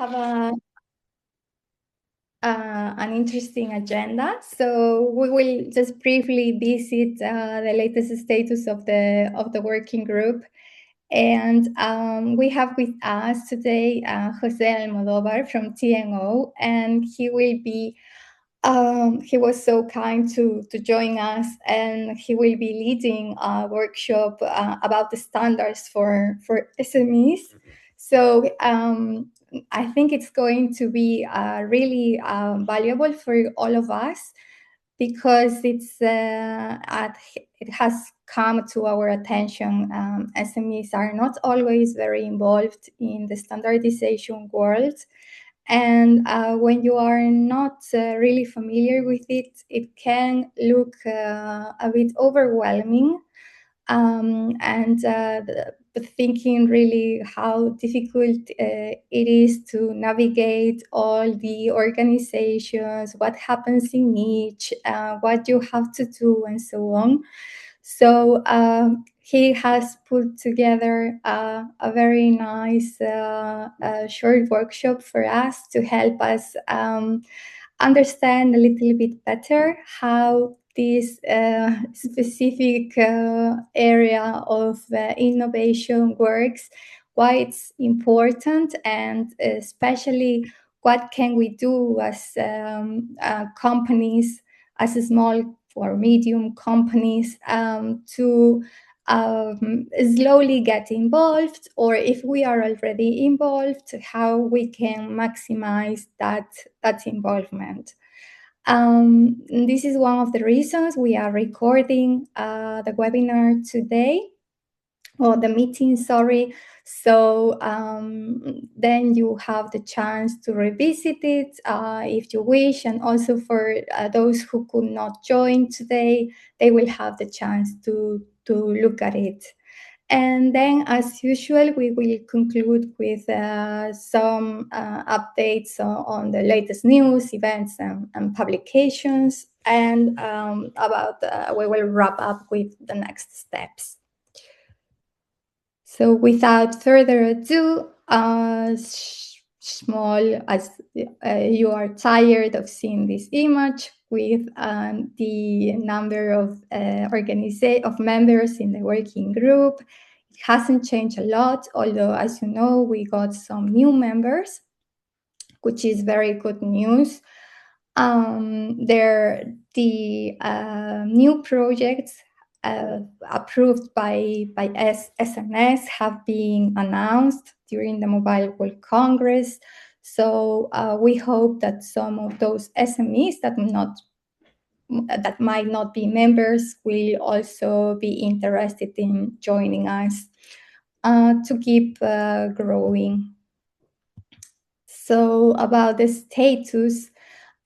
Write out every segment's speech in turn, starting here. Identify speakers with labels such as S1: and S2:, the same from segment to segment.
S1: have an interesting agenda. So we will just briefly visit the latest status of the working group. And we have with us today Jose Almodovar from TNO, and he was so kind to join us, and he will be leading a workshop about the standards for SMEs. So I think it's going to be really valuable for all of us, because it has come to our attention. SMEs are not always very involved in the standardization world. And when you are not really familiar with it, it can look a bit overwhelming. And thinking really how difficult it is to navigate all the organizations, what happens in each, what you have to do, and so on. So he has put together a very nice short workshop for us to help us understand a little bit better how this specific area of innovation works, why it's important, and especially what can we do as companies, as small or medium companies, to slowly get involved, or if we are already involved, how we can maximize that involvement. This is one of the reasons we are recording the webinar today, or the meeting, sorry. So then you have the chance to revisit it if you wish, and also for those who could not join today, they will have the chance to look at it. And then, as usual, we will conclude with some updates on the latest news, events, and publications, and we will wrap up with the next steps. So without further ado, small, as you are tired of seeing this image with the number of members in the working group. It hasn't changed a lot, although, as you know, we got some new members, which is very good news. The new projects approved by SNS have been announced during the Mobile World Congress. So we hope that some of those SMEs that might not be members will also be interested in joining us to keep growing. So about the status,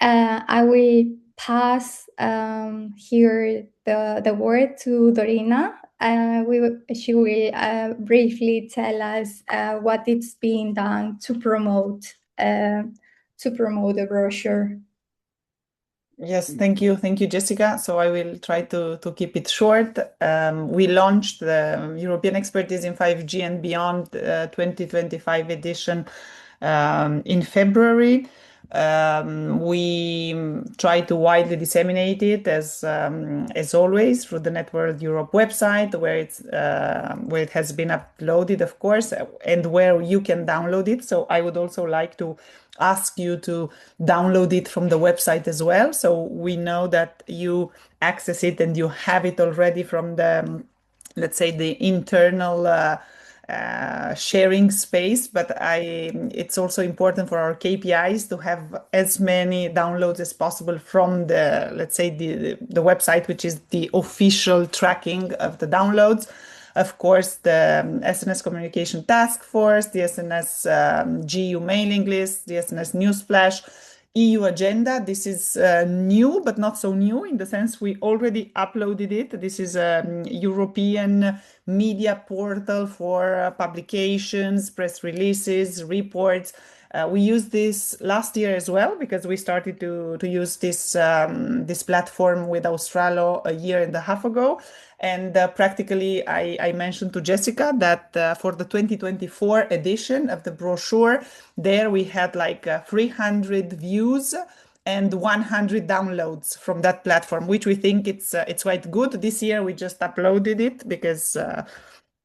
S1: I will pass here the word to Dorina. She will briefly tell us what it's being done to promote the brochure.
S2: Yes, thank you, Jessica. So I will try to keep it short. We launched the European Expertise in 5G and Beyond 2025 edition in February. We try to widely disseminate it as always through the NetworldEurope website, where it has been uploaded, of course, and where you can download it. So I would also like to ask you to download it from the website as well, so we know that you access it and you have it already from the, let's say, the internal sharing space. But it's also important for our KPIs to have as many downloads as possible from the, let's say, the website, which is the official tracking of the downloads. Of course, the SNS Communication Task Force, the SNS GU mailing list, the SNS Newsflash, EU Agenda. This is new, but not so new, in the sense we already uploaded it. This is a European media portal for publications, press releases, reports. We used this last year as well because we started to use this platform with Australo a year and a half ago. And practically, I mentioned to Jessica that for the 2024 edition of the brochure, there we had like 300 views and 100 downloads from that platform, which we think it's quite good. This year we just uploaded it because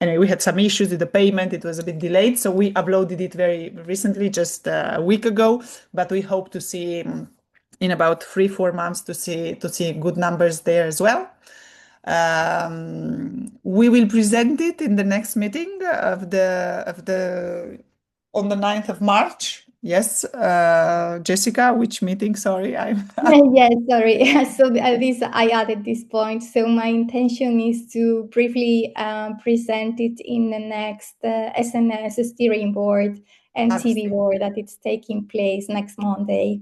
S2: anyway, we had some issues with the payment. It was a bit delayed, so we uploaded it very recently, just a week ago. But we hope to see in about 3-4 months to see good numbers there as well. We will present it in the next meeting of the on the 9th of March. Yes, Jessica, which meeting? Sorry, I'm
S1: Yes, sorry. So this I added this point. So my intention is to briefly present it in the next SMS steering board and TV board that it's taking place next Monday.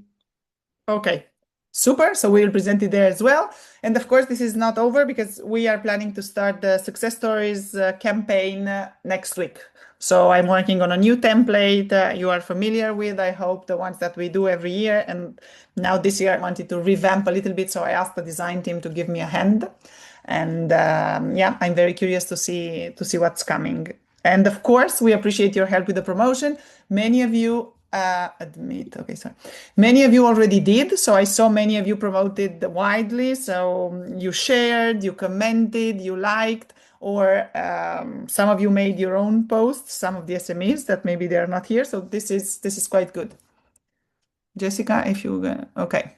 S2: Okay, super. So we will present it there as well. And of course, this is not over because we are planning to start the success stories campaign next week. So I'm working on a new template you are familiar with, I hope, the ones that we do every year. And now this year I wanted to revamp a little bit. So I asked the design team to give me a hand. And yeah, I'm very curious to see what's coming. And of course, we appreciate your help with the promotion. Many of you okay, sorry. Many of you already did. So I saw many of you promoted widely. So you shared, you commented, you liked, or some of you made your own posts, some of the SMEs that maybe they're not here. So this is quite good. Jessica, if you, okay.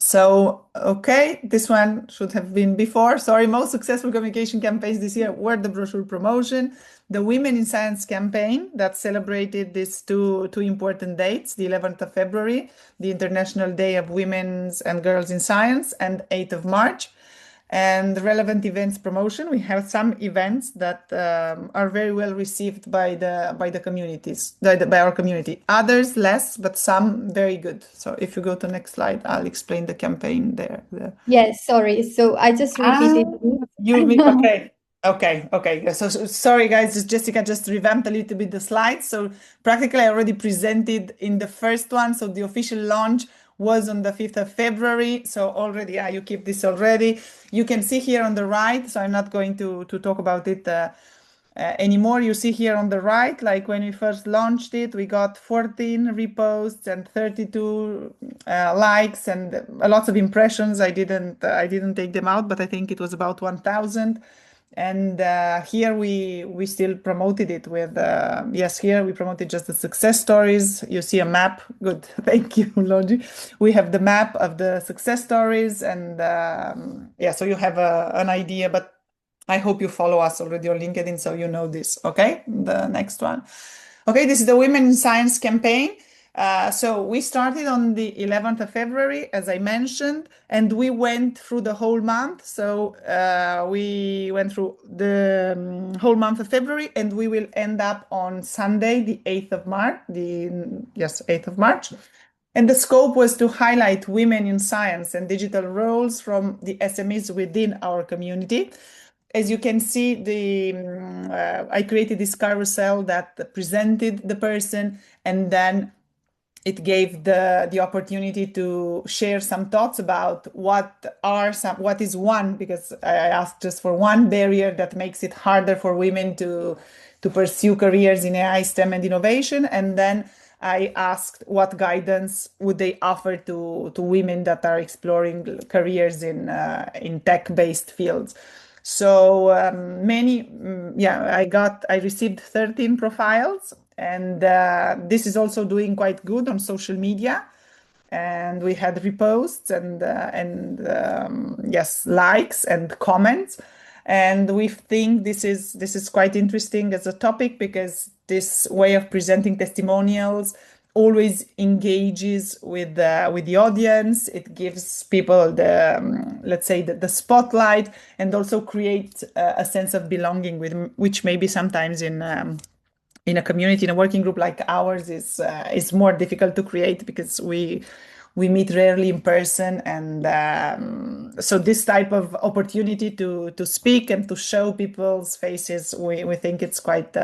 S2: So, okay, this one should have been before. Sorry, most successful communication campaigns this year were the brochure promotion, the Women in Science campaign that celebrated these two important dates, the 11th of February, the International Day of Women's and Girls in Science, and 8th of March. And relevant events promotion, we have some events that are very well received by the communities, by our community. Others less, but some very good. So if you go to the next slide, I'll explain the campaign there.
S1: Yes, sorry. So I just repeated.
S2: Okay. Okay. So sorry, guys. Jessica just revamped a little bit the slides. So practically, I already presented in the first one. So the official launch was on the 5th of February. So already, you keep this already. You can see here on the right. So I'm not going to talk about it anymore. You see here on the right, like when we first launched it, we got 14 reposts and 32 likes and lots of impressions. I didn't take them out, but I think it was about 1,000. And here we still promoted it with yes, here we promoted just the success stories. You see a map. Good, thank you, Logi. We have the map of the success stories, and yeah, so you have an idea. But I hope you follow us already on LinkedIn, so you know this. Okay, the next one. Okay, this is the Women in Science campaign. So we started on the 11th of February, as I mentioned, and we went through the whole month. So we went through the whole month of February, and we will end up on Sunday, the 8th of March. 8th of March. And the scope was to highlight women in science and digital roles from the SMEs within our community. As you can see, I created this carousel that presented the person, and then it gave the opportunity to share some thoughts about what is one, because I asked just for one barrier that makes it harder for women to pursue careers in AI, STEM, and innovation, and then I asked what guidance would they offer to women that are exploring careers in tech-based fields. So I received 13 profiles, and this is also doing quite good on social media. And we had reposts and yes, likes and comments. And we think this is quite interesting as a topic, because this way of presenting testimonials always engages with the audience. It gives people let's say the spotlight, and also creates a sense of belonging, which maybe sometimes in a community, in a working group like ours, is more difficult to create, because we meet rarely in person. And so this type of opportunity to speak and to show people's faces, we think it's quite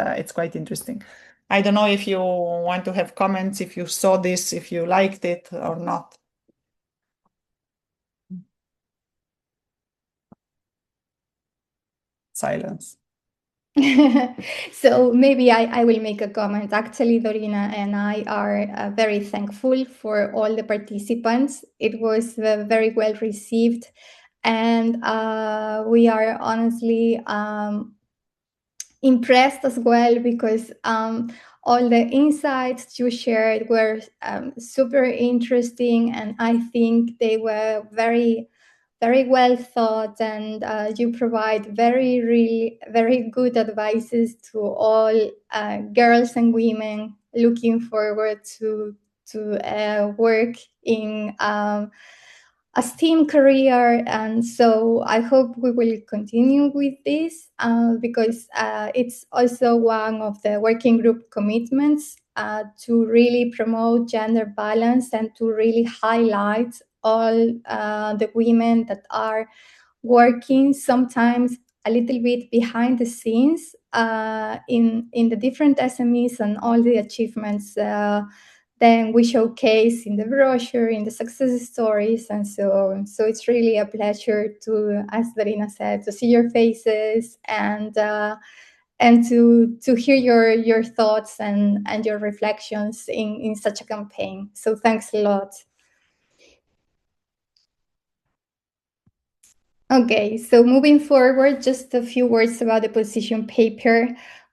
S2: interesting. I don't know if you want to have comments, if you saw this, if you liked it or not. Silence.
S1: So maybe I will make a comment. Actually, Dorina and I are very thankful for all the participants. It was very well received, and we are honestly impressed as well, because all the insights you shared were super interesting, and I think they were very well thought, and you provide very good advices to all girls and women looking forward to work in a STEAM career. And so I hope we will continue with this, because it's also one of the working group commitments, to really promote gender balance and to really highlight all the women that are working sometimes a little bit behind the scenes in the different SMEs, and all the achievements then we showcase in the brochure, in the success stories, and so on. So it's really a pleasure to, as Darina said, to see your faces and to hear your thoughts and your reflections in such a campaign. So thanks a lot. Okay, so moving forward, just a few words about the position paper.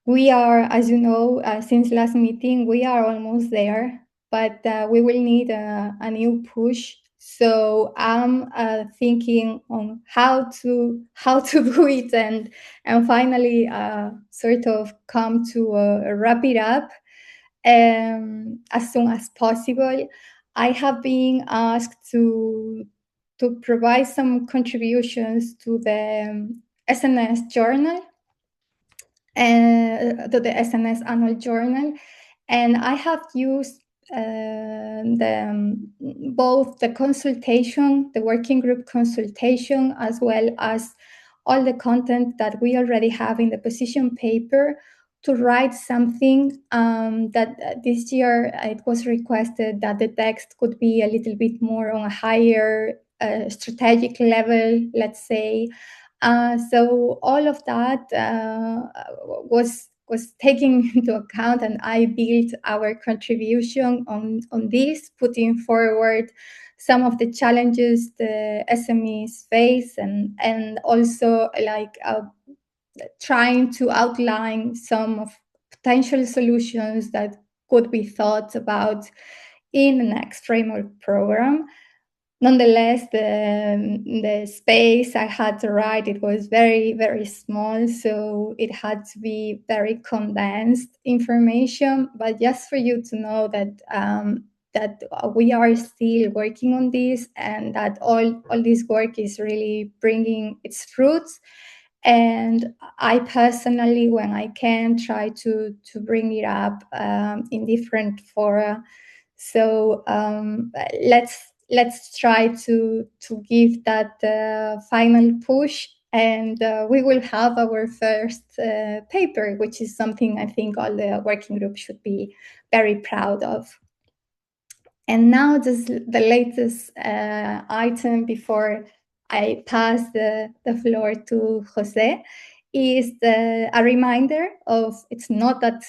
S1: We are, as you know, since last meeting, we are almost there, but we will need a new push. So I'm thinking on how to do it, and finally sort of come to wrap it up as soon as possible. I have been asked to provide some contributions to the SNS journal, to the SNS annual journal, and I have used both the consultation, the working group consultation, as well as all the content that we already have in the position paper to write something that this year it was requested that the text could be a little bit more on a higher strategic level, let's say. So all of that was taken into account, and I built our contribution on this, putting forward some of the challenges the SMEs face, and also like trying to outline some of potential solutions that could be thought about in the next framework program. Nonetheless, the space I had to write, it was very small, so it had to be very condensed information. But just for you to know that that we are still working on this, and that all this work is really bringing its fruits. And I personally, when I can, try to bring it up in different fora. So let's try to give that final push, and we will have our first paper, which is something I think all the working groups should be very proud of. And now just the latest item before I pass the floor to Jose is a reminder of, it's not that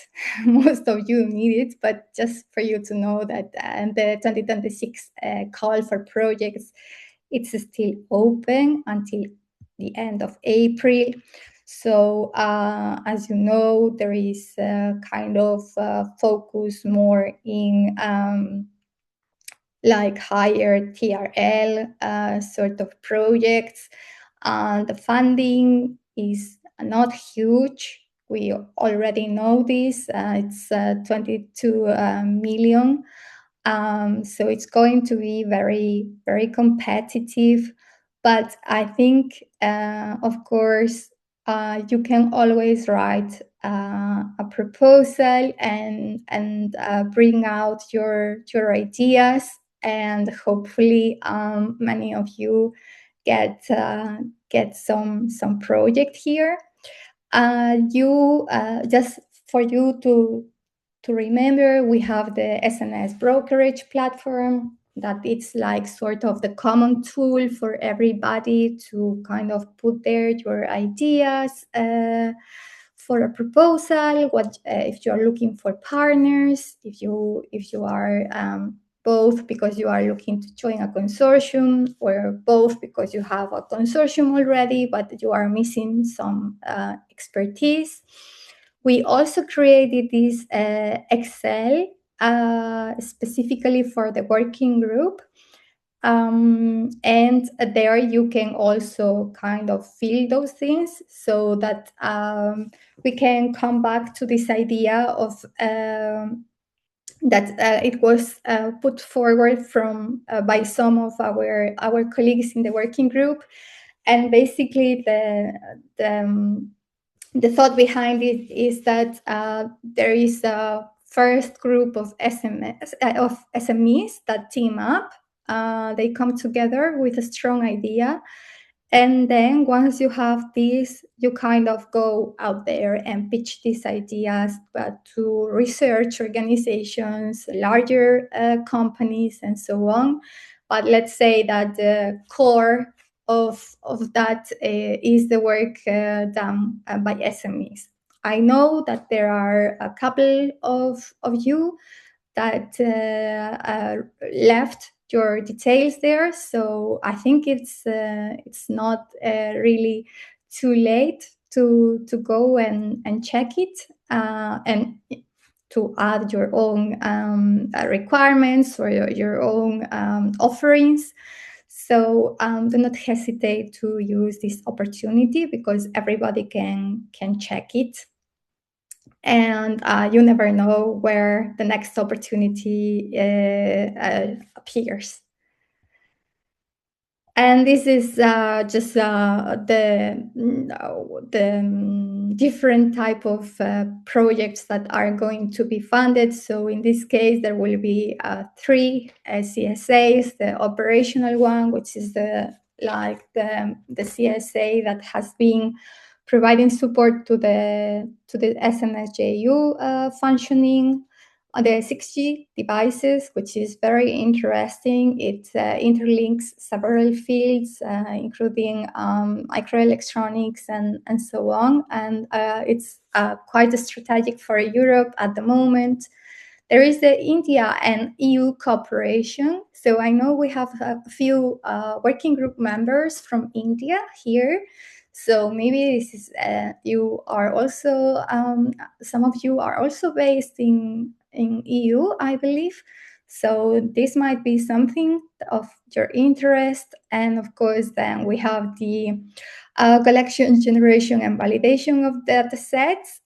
S1: most of you need it, but just for you to know that the 2026 call for projects, it's still open until the end of April. So as you know, there is kind of focus more in like higher TRL sort of projects. The funding is not huge. We already know this. It's 22 million. So it's going to be very competitive. But I think, of course, you can always write a proposal and bring out your ideas, and hopefully many of you get some project here. You just for you to to remember, we have the SNS brokerage platform, that it's like sort of the common tool for everybody to kind of put there your ideas for a proposal. What if you are looking for partners? If you are both because you are looking to join a consortium, or both because you have a consortium already but you are missing some expertise. We also created this Excel specifically for the working group. And there you can also kind of fill those things, so that we can come back to this idea of that it was put forward from by some of our colleagues in the working group. And basically the thought behind it is that there is a first group of SMEs that team up. They come together with a strong idea, and then once you have this, you kind of go out there and pitch these ideas, but to research organizations, larger companies, and so on. But let's say that the core of that is the work done by SMEs. I know that there are a couple of you that left your details there, so I think it's not really too late to go and check it and to add your own requirements or your own offerings. So do not hesitate to use this opportunity, because everybody can check it. And you never know where the next opportunity appears. And this is just the different type of projects that are going to be funded. So in this case, there will be 3 CSAs: the operational one, which is the CSA that has been providing support to the SNSJU functioning. The 6G devices, which is very interesting. It interlinks several fields, including microelectronics and so on. And it's quite strategic for Europe at the moment. There is the India and EU cooperation. So I know we have a few working group members from India here. So maybe this is you are also some of you are also based in EU, I believe. So this might be something of your interest. And of course, then we have the collection, generation, and validation of data sets,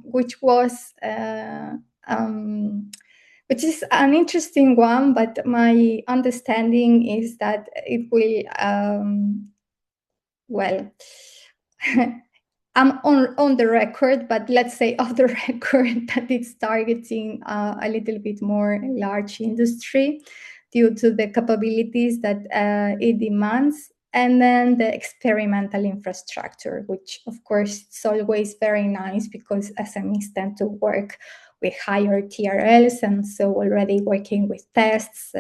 S1: which was which is an interesting one. But my understanding is that it will well. I'm on the record, but let's say off the record, that it's targeting a little bit more large industry due to the capabilities that it demands, and then the experimental infrastructure, which of course is always very nice because SMEs tend to work with higher TRLs, and so already working with tests,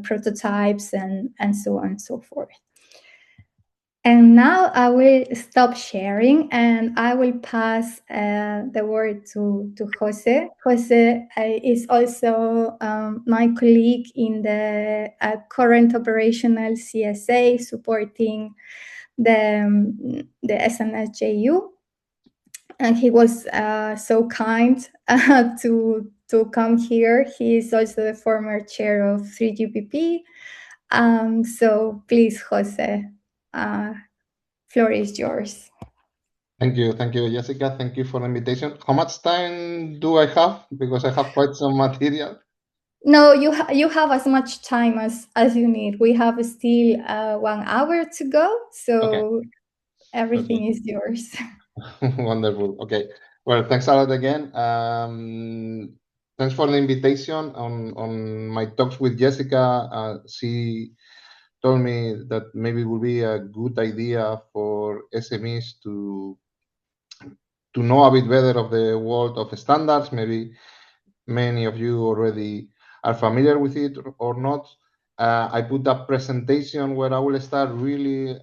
S1: prototypes, and so on and so forth. And now I will stop sharing and I will pass the word to Jose. Jose is also my colleague in the current operational CSA supporting the SNSJU. And he was so kind to come here. He is also the former chair of 3GPP. So please, Jose. Floor is yours.
S3: Thank you, Jessica. Thank you for the invitation. How much time do I have? Because I have quite some material.
S1: No, you have as much time as you need. We have still 1 hour to go, so okay. Everything is yours.
S3: Wonderful. Okay. Well, thanks a lot again. Thanks for the invitation on my talks with Jessica. She told me that maybe it would be a good idea for SMEs to know a bit better of the world of standards, maybe many of you already are familiar with it or not. I put a presentation where I will start really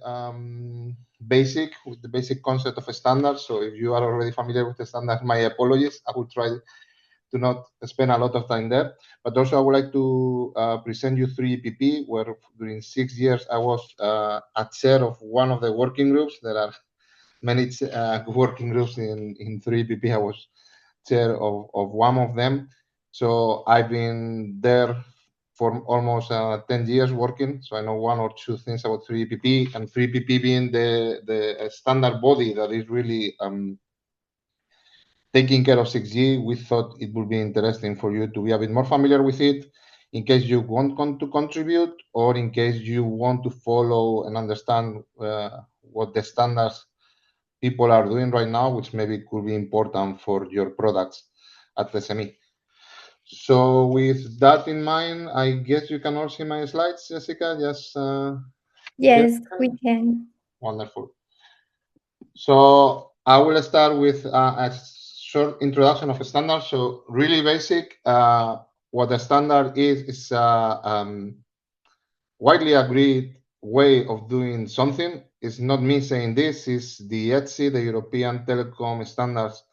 S3: basic with the basic concept of a standard. So if you are already familiar with the standard, my apologies. I will try to not spend a lot of time there. But also I would like to present you 3EPP, where during 6 years I was a chair of one of the working groups. There are many working groups in 3EPP. I was chair of one of them. So I've been there for almost 10 years working. So I know one or two things about 3EPP, and 3EPP being the standard body that is really taking care of 6G, we thought it would be interesting for you to be a bit more familiar with it in case you want to contribute or in case you want to follow and understand what the standards people are doing right now, which maybe could be important for your products at the SME. So with that in mind, I guess you can all see my slides, Jessica. Yes.
S1: Yes, we can.
S3: Wonderful. So I will start with a short introduction of a standard. So really basic. What a standard is widely agreed way of doing something. It's not me saying this. It's the EuCNC, the European Telecom Standards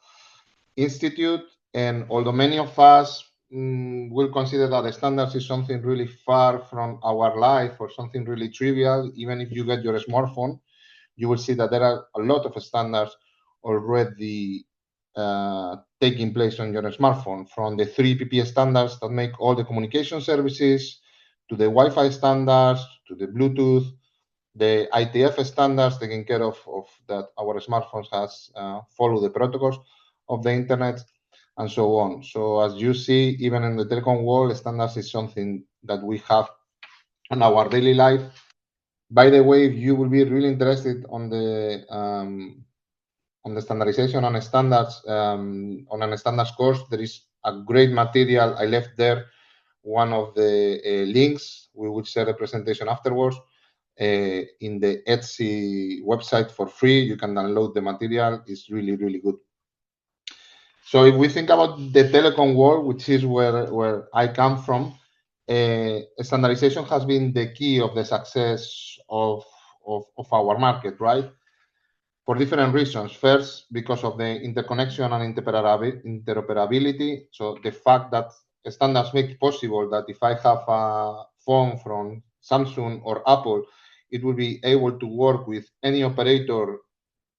S3: Institute. And although many of us will consider that the standards is something really far from our life or something really trivial, even if you get your smartphone, you will see that there are a lot of standards already taking place on your smartphone, from the 3EPP standards that make all the communication services, to the Wi-Fi standards, to the Bluetooth, the ITF standards, taking care of that our smartphones has follow the protocols of the internet, and so on. So as you see, even in the telecom world, standards is something that we have in our daily life. By the way, if you will be really interested on the standardization on standards on a standards course, there is a great material. I left there one of the links. We will share the presentation afterwards in the EuCNC website for free. You can download the material. It's really, really good. So if we think about the telecom world, which is where I come from, standardization has been the key of the success of our market, right? For different reasons. First, because of the interconnection and interoperability. So the fact that standards make it possible that if I have a phone from Samsung or Apple, it will be able to work with any operator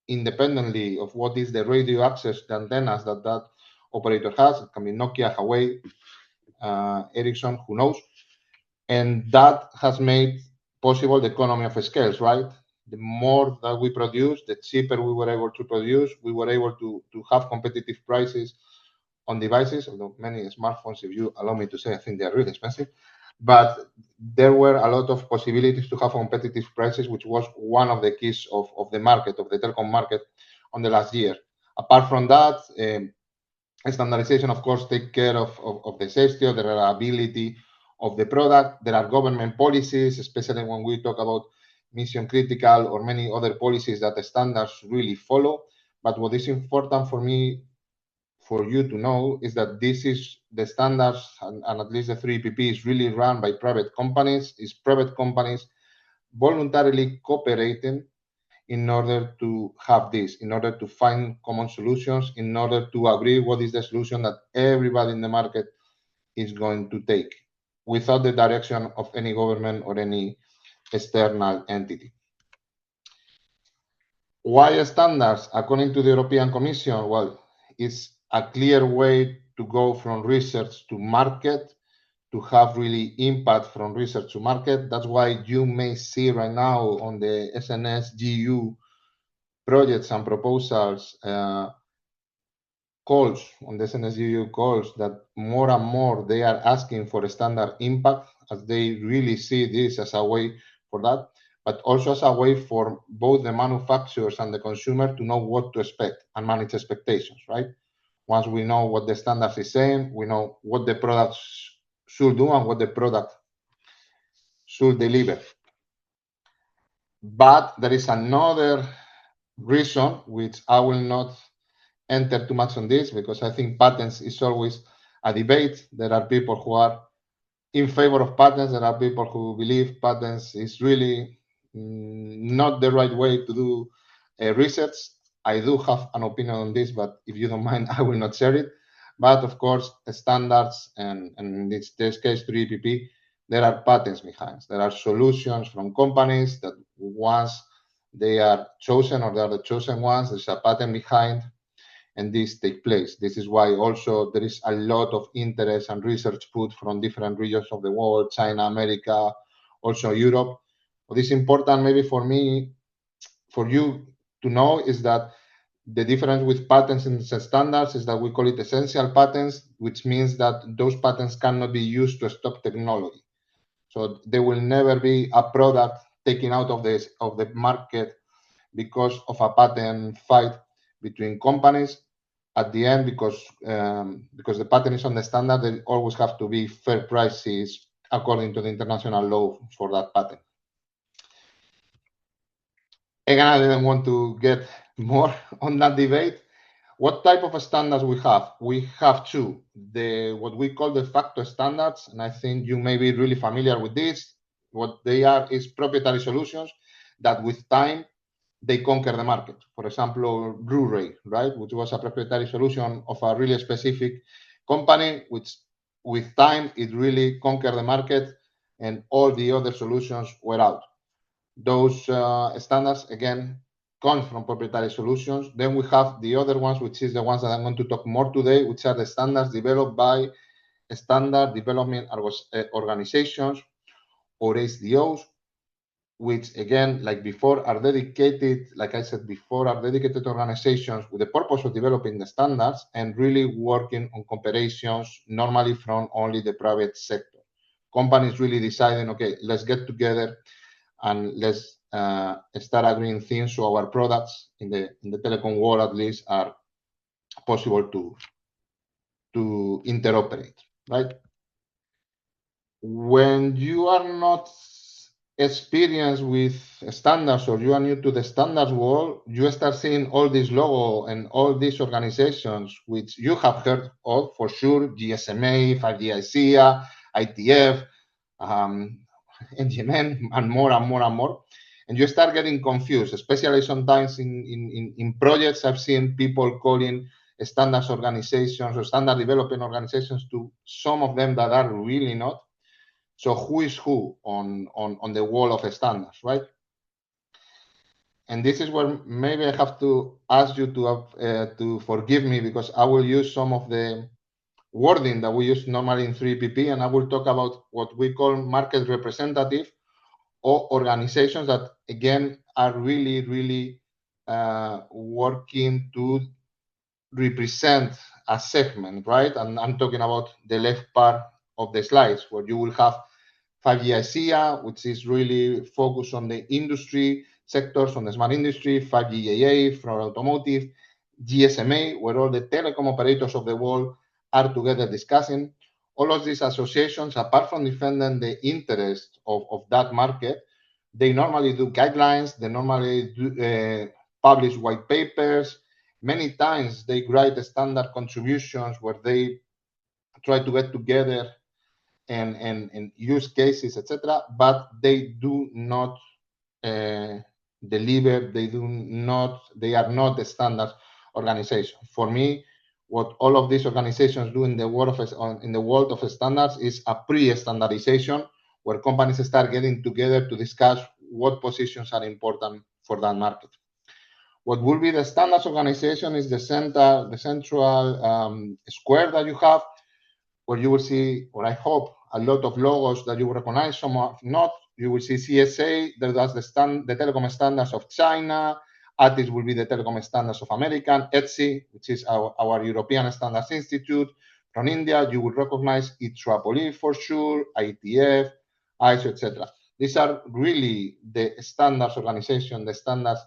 S3: independently of what is the radio access, the antennas that operator has. It can be Nokia, Huawei, Ericsson, who knows. And that has made possible the economy of scales, right? The more that we produce, the cheaper we were able to produce. We were able to have competitive prices on devices, although many smartphones, if you allow me to say, I think they're really expensive. But there were a lot of possibilities to have competitive prices, which was one of the keys of the market, of the telecom market on the last year. Apart from that, standardization, of course, take care of the safety, of the reliability of the product. There are government policies, especially when we talk about mission critical or many other policies that the standards really follow. But what is important for me, for you to know, is that this is the standards, and at least the 3EPP is really run by private companies. It's private companies voluntarily cooperating in order to have this, in order to find common solutions, in order to agree what is the solution that everybody in the market is going to take, without the direction of any government or any external entity. Why standards? According to the European Commission, well, it's a clear way to go from research to market, to have really impact from research to market. That's why you may see right now on the SNSGU projects and proposals calls on the SNSGU calls that more and more they are asking for a standard impact, as they really see this as a way for that, but also as a way for both the manufacturers and the consumer to know what to expect and manage expectations, right? Once we know what the standards is saying, we know what the products should do and what the product should deliver. But there is another reason, which I will not enter too much on this, because I think patents is always a debate. There are people who are in favor of patents. There are people who believe patents is really not the right way to do research. I do have an opinion on this, but if you don't mind, I will not share it. But of course, standards and in this case, 3EPP, there are patents behind. There are solutions from companies that once they are chosen or they are the chosen ones, there's a patent behind, and this take place. This is why also there is a lot of interest and research put from different regions of the world, China, America, also Europe. What is important maybe for me, for you to know is that the difference with patents and standards is that we call it essential patents, which means that those patents cannot be used to stop technology. So there will never be a product taken out of the market because of a patent fight between companies. At the end, because the patent is on the standard, there always have to be fair prices according to the international law for that patent. Again, I didn't want to get more on that debate. What type of standards we have? We have two. What we call de facto standards, and I think you may be really familiar with this. What they are is proprietary solutions that with time they conquer the market. For example, brochure, right, which was a proprietary solution of a really specific company, which with time it really conquered the market, and all the other solutions were out. Those standards again come from proprietary solutions. Then we have the other ones, which is the ones that I'm going to talk more today, which are the standards developed by standard development organizations or SDOs, which again, like before, are dedicated, like I said before, are dedicated organizations with the purpose of developing the standards and really working on cooperations, normally from only the private sector. Companies really deciding, okay, let's get together and let's start agreeing things so our products in the telecom world at least are possible to interoperate, right? When you are not experienced with standards or you are new to the standards world, you start seeing all these logo and all these organizations which you have heard of for sure: GSMA, 5G ICEA, ITF, NGMN, and more and more and more. And you start getting confused, especially sometimes in projects. I've seen people calling standards organizations or standard development organizations to some of them that are really not. So who is who on the wall of standards, right? And this is where maybe I have to ask you to forgive me, because I will use some of the wording that we use normally in 3PP, and I will talk about what we call market representative, or organizations that again are really, really working to represent a segment, right? And I'm talking about the left part of the slides, where you will have 5G ICEA, which is really focused on the industry sectors, on the smart industry, 5G AA for automotive, GSMA, where all the telecom operators of the world are together discussing. All of these associations, apart from defending the interest of that market, they normally do guidelines, they normally do, publish white papers. Many times they write standard contributions where they try to get together and use cases, etc. But they do not deliver. They are not the standards organization. For me, what all of these organizations do in the world of standards is a pre-standardization, where companies start getting together to discuss what positions are important for that market. What will be the standards organization is the central square that you have, where you will see, or I hope, a lot of logos that you will recognize, some are not. You will see CSA, that does the telecom standards of China. ATIS will be the telecom standards of American. ETSI, which is our European Standards Institute. From India, you will recognize IEEE for sure, ITF, ISO, etc. These are really the standards organization, the standards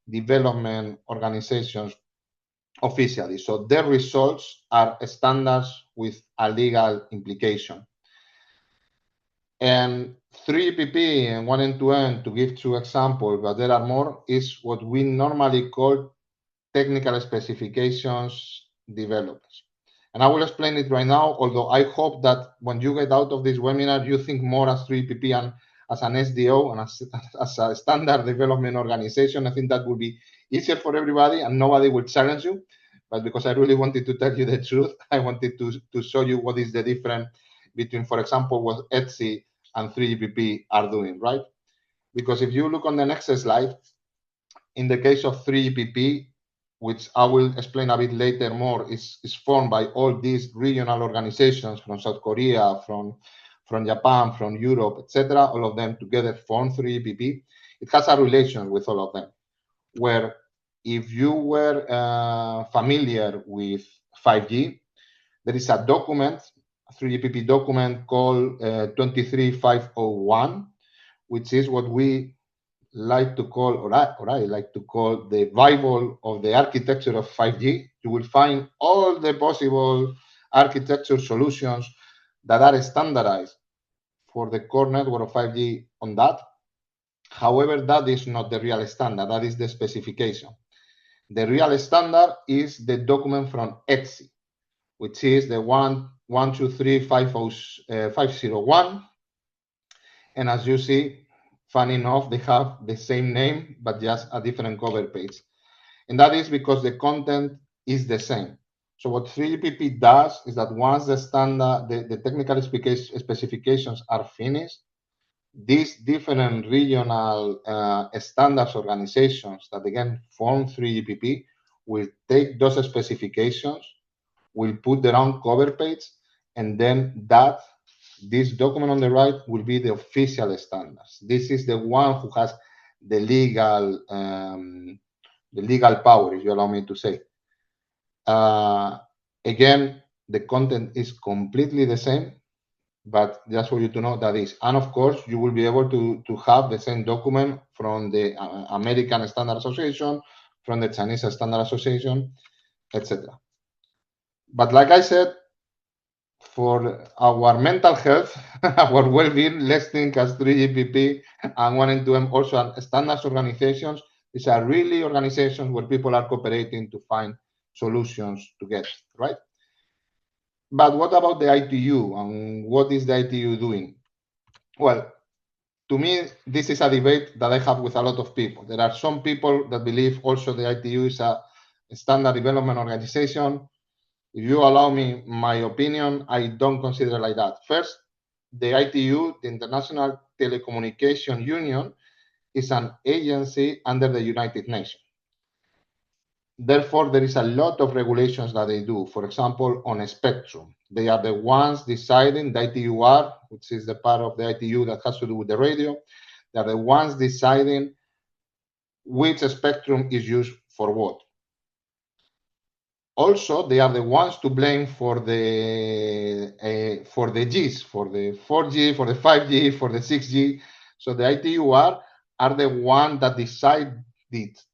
S3: development organizations officially. So their results are standards with a legal implication. And 3PP and 1 end-to-end, to give two examples, but there are more, is what we normally call technical specifications developers. And I will explain it right now, although I hope that when you get out of this webinar, you think more as 3EPP and as an SDO and as a standard development organization. I think that would be easier for everybody and nobody will challenge you. But because I really wanted to tell you the truth, I wanted to show you what is the difference between, for example, what ETSI and 3EPP are doing, right? Because if you look on the next slide, in the case of 3EPP, which I will explain a bit later more, is formed by all these regional organizations from South Korea, from Japan, from Europe, etc. All of them together form 3EPP. It has a relation with all of them, where if you were familiar with 5G, there is a document, a 3GPP document called 23501, which is what we like to call, or I like to call, the Bible of the architecture of 5G. You will find all the possible architecture solutions that are standardized for the core network of 5G on that. However, that is not the real standard. That is the specification. The real standard is the document from ETSI, which is the 123.501. And as you see, funny enough, they have the same name, but just a different cover page. And that is because the content is the same. So what 3GPP does is that once the standard, the technical specifications are finished, these different regional standards organizations that again form 3GPP will take those specifications, will put their own cover page, and then this document on the right will be the official standards. This is the one who has the legal power, if you allow me to say. Again, the content is completely the same, but just for you to know that is. And of course, you will be able to have the same document from the American Standard Association, from the Chinese Standard Association, etc. But like I said, for our mental health, our well-being, let's think as 3GPP and 1N2M also standards organizations. These are really organizations where people are cooperating to find solutions together, right? But what about the ITU and what is the ITU doing? Well, to me, this is a debate that I have with a lot of people. There are some people that believe also the ITU is a standard development organization. If you allow me my opinion, I don't consider it like that. First, the ITU, the International Telecommunication Union, is an agency under the United Nations. Therefore, there is a lot of regulations that they do. For example, on a spectrum, they are the ones deciding, the ITUR, which is the part of the ITU that has to do with the radio, they are the ones deciding which spectrum is used for what. Also, they are the ones to blame for the Gs, for the 4G, for the 5G, for the 6G. So the ITUR are the one that decide this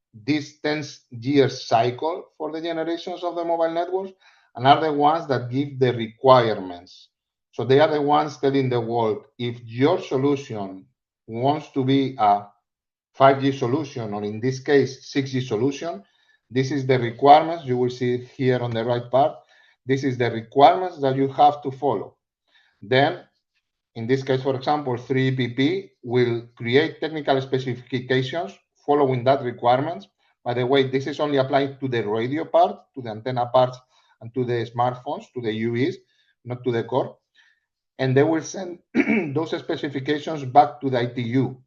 S3: 10-year cycle for the generations of the mobile networks, and are the ones that give the requirements. So they are the ones telling the world, if your solution wants to be a 5G solution, or in this case, 6G solution, this is the requirements. You will see it here on the right part. This is the requirements that you have to follow. Then, in this case, for example, 3EPP will create technical specifications following that requirements. By the way, this is only applied to the radio part, to the antenna parts, and to the smartphones, to the UEs, not to the core. And they will send those specifications back to the ITU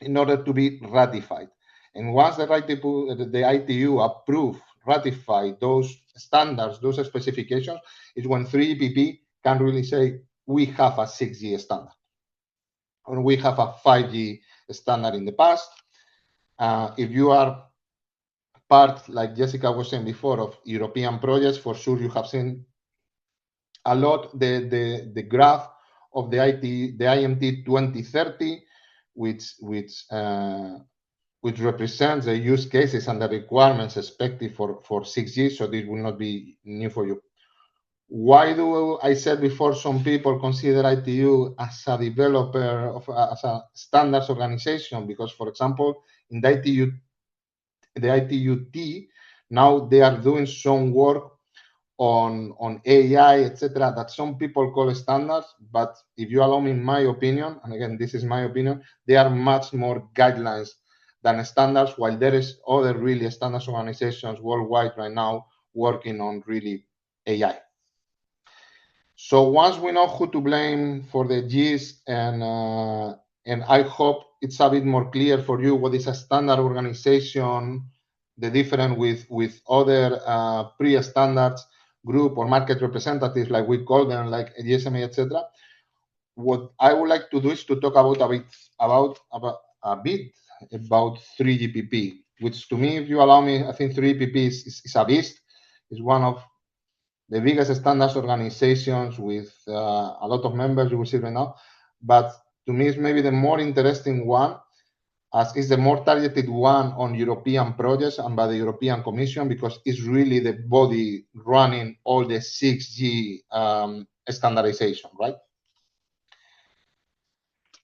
S3: in order to be ratified. And once the ITU ratify those standards, those specifications, is when 3EPP can really say, we have a 6G standard, or we have a 5G standard in the past. If you are part, like Jessica was saying before, of European projects, for sure you have seen a lot the graph of the IMT 2030, which represents the use cases and the requirements expected for 6G, so this will not be new for you. Why do I said before some people consider ITU as a developer, as a standards organization? Because, for example, in the ITU-T, now they are doing some work on AI, etc., that some people call standards, but if you allow me, in my opinion, and again, this is my opinion, they are much more guidelines than standards, while there is other really standards organizations worldwide right now working on really AI. So once we know who to blame for the Gs, and I hope it's a bit more clear for you what is a standard organization, the difference with other pre-standards group or market representatives, like we call them, like GSMA, etc. What I would like to do is to talk about a bit about 3GPP, which to me, if you allow me, I think 3GPP is a beast. It's one of the biggest standards organizations with a lot of members, you will see right now. But to me, it's maybe the more interesting one, as is the more targeted one on European projects and by the European Commission, because it's really the body running all the 6G standardization, right?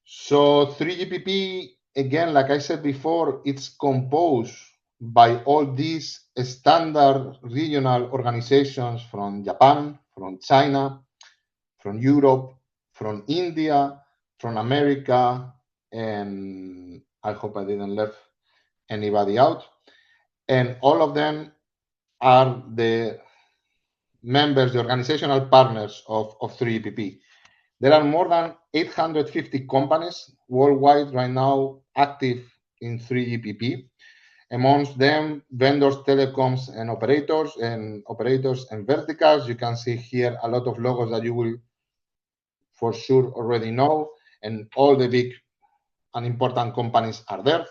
S3: So 3GPP, again, like I said before, it's composed by all these standard regional organizations from Japan, from China, from Europe, from India, from America, and I hope I didn't leave anybody out. And all of them are the members, the organizational partners of 3GPP. There are more than 850 companies worldwide right now active in 3GPP. Amongst them, vendors, telecoms, and operators and verticals. You can see here a lot of logos that you will for sure already know, and all the big and important companies are there.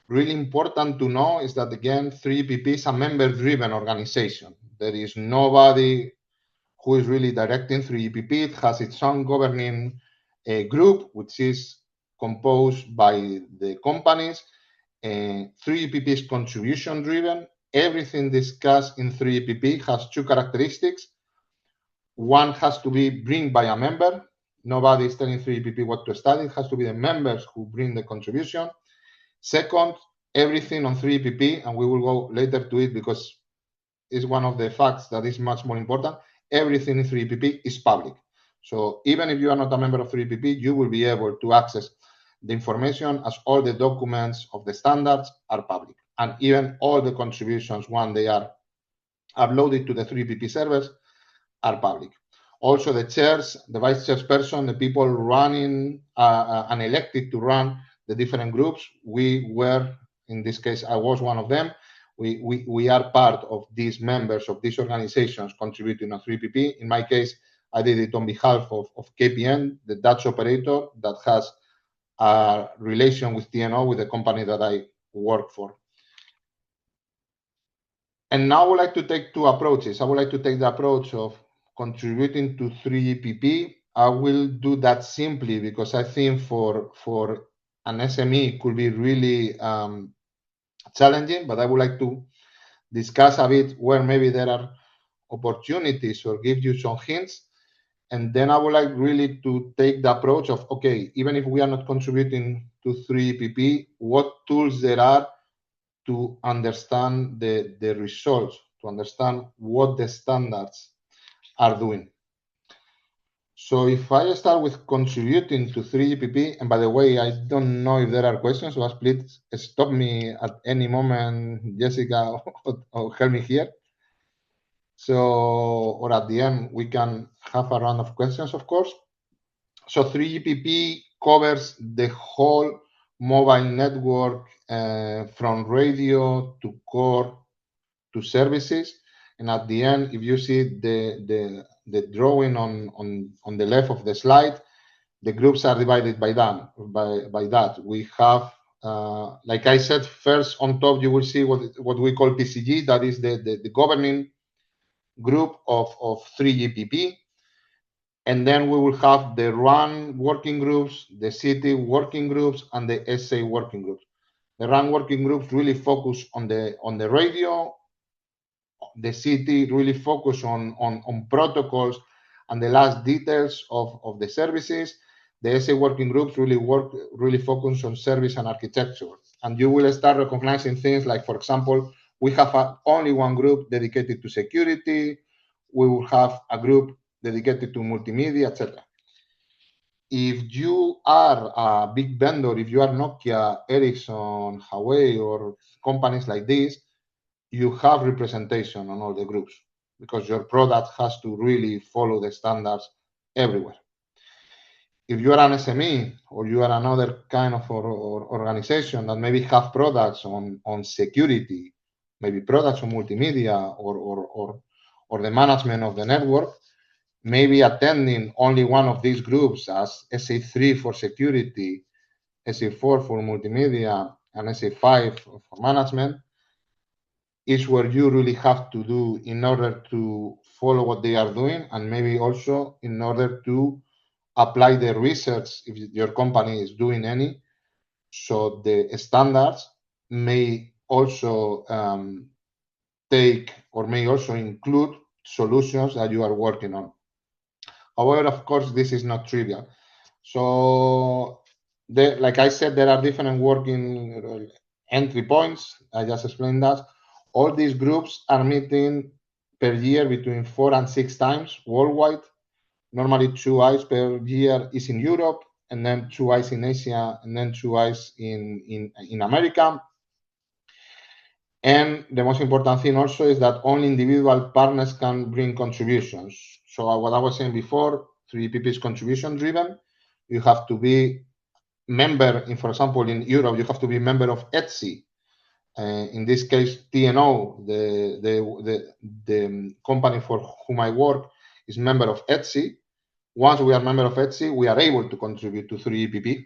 S3: Really important to know is that, again, 3GPP is a member-driven organization. There is nobody who is really directing 3GPP. It has its own governing group, which is composed by the companies. 3GPP is contribution-driven. Everything discussed in 3GPP has two characteristics. One has to be bring by a member. Nobody is telling 3GPP what to study. It has to be the members who bring the contribution. Second, everything on 3GPP, and we will go later to it because it's one of the facts that is much more important, everything in 3GPP is public. So even if you are not a member of 3GPP, you will be able to access the information, as all the documents of the standards are public. And even all the contributions, when they are uploaded to the 3GPP servers, are public. Also, the chairs, the vice chairperson, the people running and elected to run the different groups, we were, in this case, I was one of them. We are part of these members of these organizations contributing to 3GPP. In my case, I did it on behalf of KPN, the Dutch operator that has a relation with TNO, with the company that I work for. And now I would like to take two approaches. I would like to take the approach of contributing to 3GPP. I will do that simply because I think for an SME could be really challenging, but I would like to discuss a bit where maybe there are opportunities or give you some hints. And then I would like really to take the approach of, okay, even if we are not contributing to 3GPP, what tools there are to understand the results, to understand what the standards are doing. So if I start with contributing to 3GPP, and by the way, I don't know if there are questions, so please stop me at any moment, Jessica, or help me here. So, or at the end, we can have a round of questions, of course. So 3GPP covers the whole mobile network from radio to core to services. And at the end, if you see the drawing on the left of the slide, the groups are divided by that. We have, like I said, first on top, you will see what we call PCG. That is the governing group of 3GPP. And then we will have the RAN working groups, the city working groups, and the SA working groups. The RAN working groups really focus on the radio. The city really focus on protocols and the last details of the services. The SA working groups really focus on service and architecture. And you will start recognizing things like, for example, we have only one group dedicated to security. We will have a group dedicated to multimedia, etc. If you are a big vendor, if you are Nokia, Ericsson, Huawei, or companies like this, you have representation on all the groups because your product has to really follow the standards everywhere. If you are an SME or you are another kind of organization that maybe have products on security, maybe products on multimedia or the management of the network, maybe attending only one of these groups as SA3 for security, SA4 for multimedia, and SA5 for management is where you really have to do in order to follow what they are doing, and maybe also in order to apply the research if your company is doing any. So the standards may also take or may also include solutions that you are working on. However, of course, this is not trivial. So, like I said, there are different working entry points. I just explained that. All these groups are meeting per year between 4 and 6 times worldwide. Normally 2 eyes per year is in Europe, and then 2 eyes in Asia, and then 2 eyes in America. And the most important thing also is that only individual partners can bring contributions. So what I was saying before, 3EPP is contribution driven. You have to be member, for example, in Europe, you have to be member of EuCNC. In this case, TNO, the company for whom I work, is member of EuCNC. Once we are member of EuCNC, we are able to contribute to 3EPP.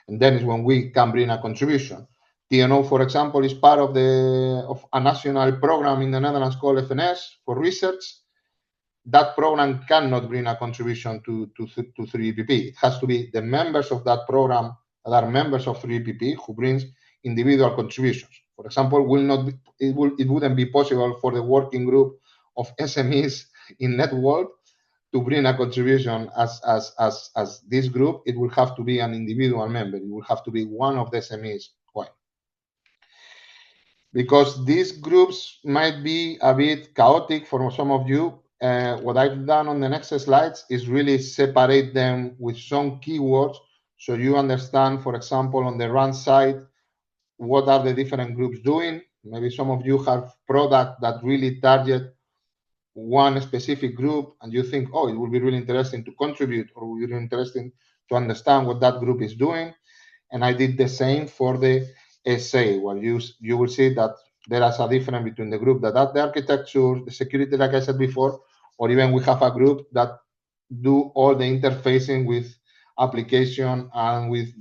S3: And then is when we can bring a contribution. TNO, for example, is part of a national program in the Netherlands called FNS for research. That program cannot bring a contribution to 3EPP. It has to be the members of that program that are members of 3EPP who brings individual contributions. For example, it wouldn't be possible for the working group of SMEs in NetWorld to bring a contribution as this group. It will have to be an individual member. It will have to be one of the SMEs. Why? Because these groups might be a bit chaotic for some of you. What I've done on the next slides is really separate them with some keywords so you understand, for example, on the run side, what are the different groups doing. Maybe some of you have products that really target one specific group and you think, oh, it would be really interesting to contribute, or it would be really interesting to understand what that group is doing. And I did the same for the SA, where you will see that there is a difference between the group that the architecture, the security, like I said before, or even we have a group that do all the interfacing with application and with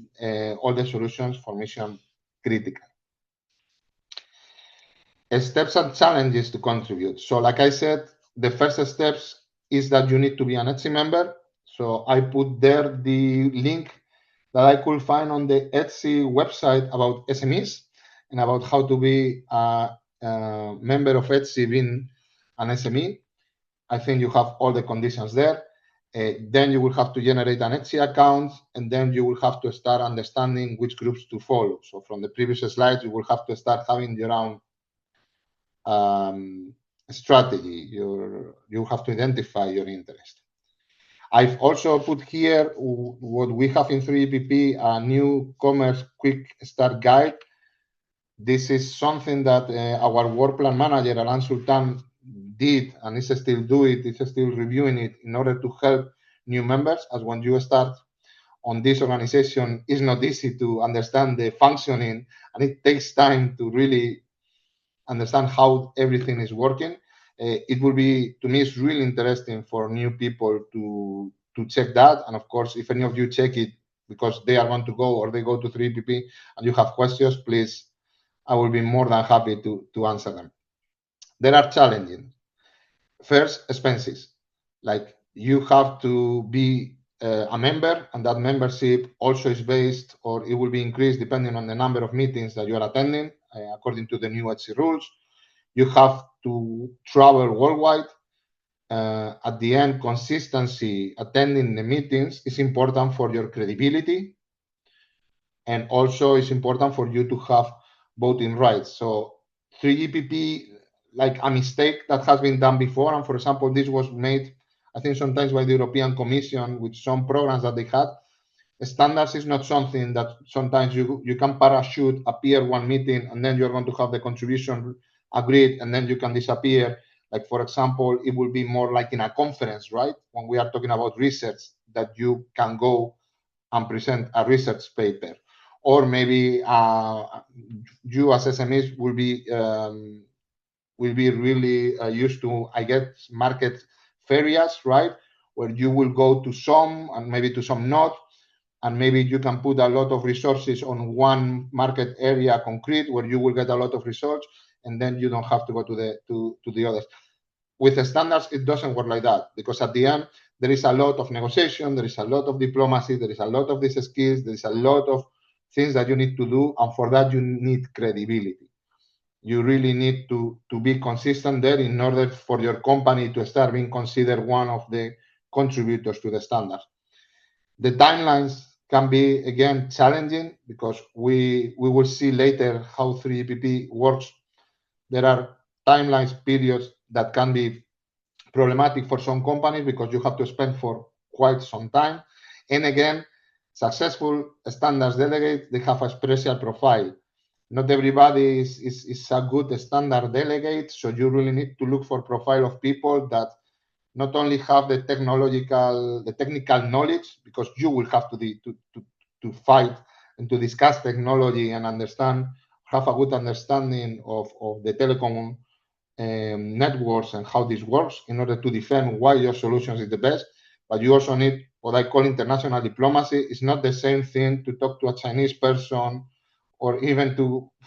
S3: all the solutions for mission critical. Steps and challenges to contribute. So like I said, the first steps is that you need to be an EuCNC member. So I put there the link that I could find on the EuCNC website about SMEs and about how to be a member of EuCNC being an SME. I think you have all the conditions there. Then you will have to generate an EuCNC account, and then you will have to start understanding which groups to follow. So from the previous slides, you will have to start having your own strategy. You have to identify your interest. I've also put here what we have in 3EPP, a new commerce quick start guide. This is something that our work plan manager, Alan Sultan, did and is still doing it. Is still reviewing it in order to help new members, as when you start on this organization, it's not easy to understand the functioning, and it takes time to really understand how everything is working. It will be, to me, it's really interesting for new people to check that. And of course, if any of you check it because they are going to go or they go to 3EPP and you have questions, please, I will be more than happy to answer them. There are challenges. First, expenses. Like you have to be a member, and that membership also is based, or it will be increased depending on the number of meetings that you are attending, according to the new EuCNC rules. You have to travel worldwide. At the end, consistency attending the meetings is important for your credibility, and also it's important for you to have voting rights. So 3GPP, like a mistake that has been done before. And for example, this was made, I think, sometimes by the European Commission with some programs that they had. Standards is not something that sometimes you can parachute, appear one meeting, and then you're going to have the contribution agreed, and then you can disappear. Like, for example, it will be more like in a conference, right? When we are talking about research, that you can go and present a research paper. Or maybe you as SMEs will be really used to, I guess, market fairs, right? Where you will go to some and maybe to some not, and maybe you can put a lot of resources on one market area concrete where you will get a lot of results, and then you don't have to go to the others. With the standards, it doesn't work like that, because at the end, there is a lot of negotiation, there is a lot of diplomacy, there is a lot of these skills, there is a lot of things that you need to do, and for that, you need credibility. You really need to be consistent there in order for your company to start being considered one of the contributors to the standards. The timelines can be, again, challenging, because we will see later how 3GPP works. There are timelines periods that can be problematic for some companies because you have to spend for quite some time. And again, successful standards delegates, they have a special profile. Not everybody is a good standard delegate, so you really need to look for profile of people that not only have the technical knowledge, because you will have to fight and to discuss technology and have a good understanding of the telecom networks and how this works in order to defend why your solution is the best. But you also need what I call international diplomacy. It's not the same thing to talk to a Chinese person or even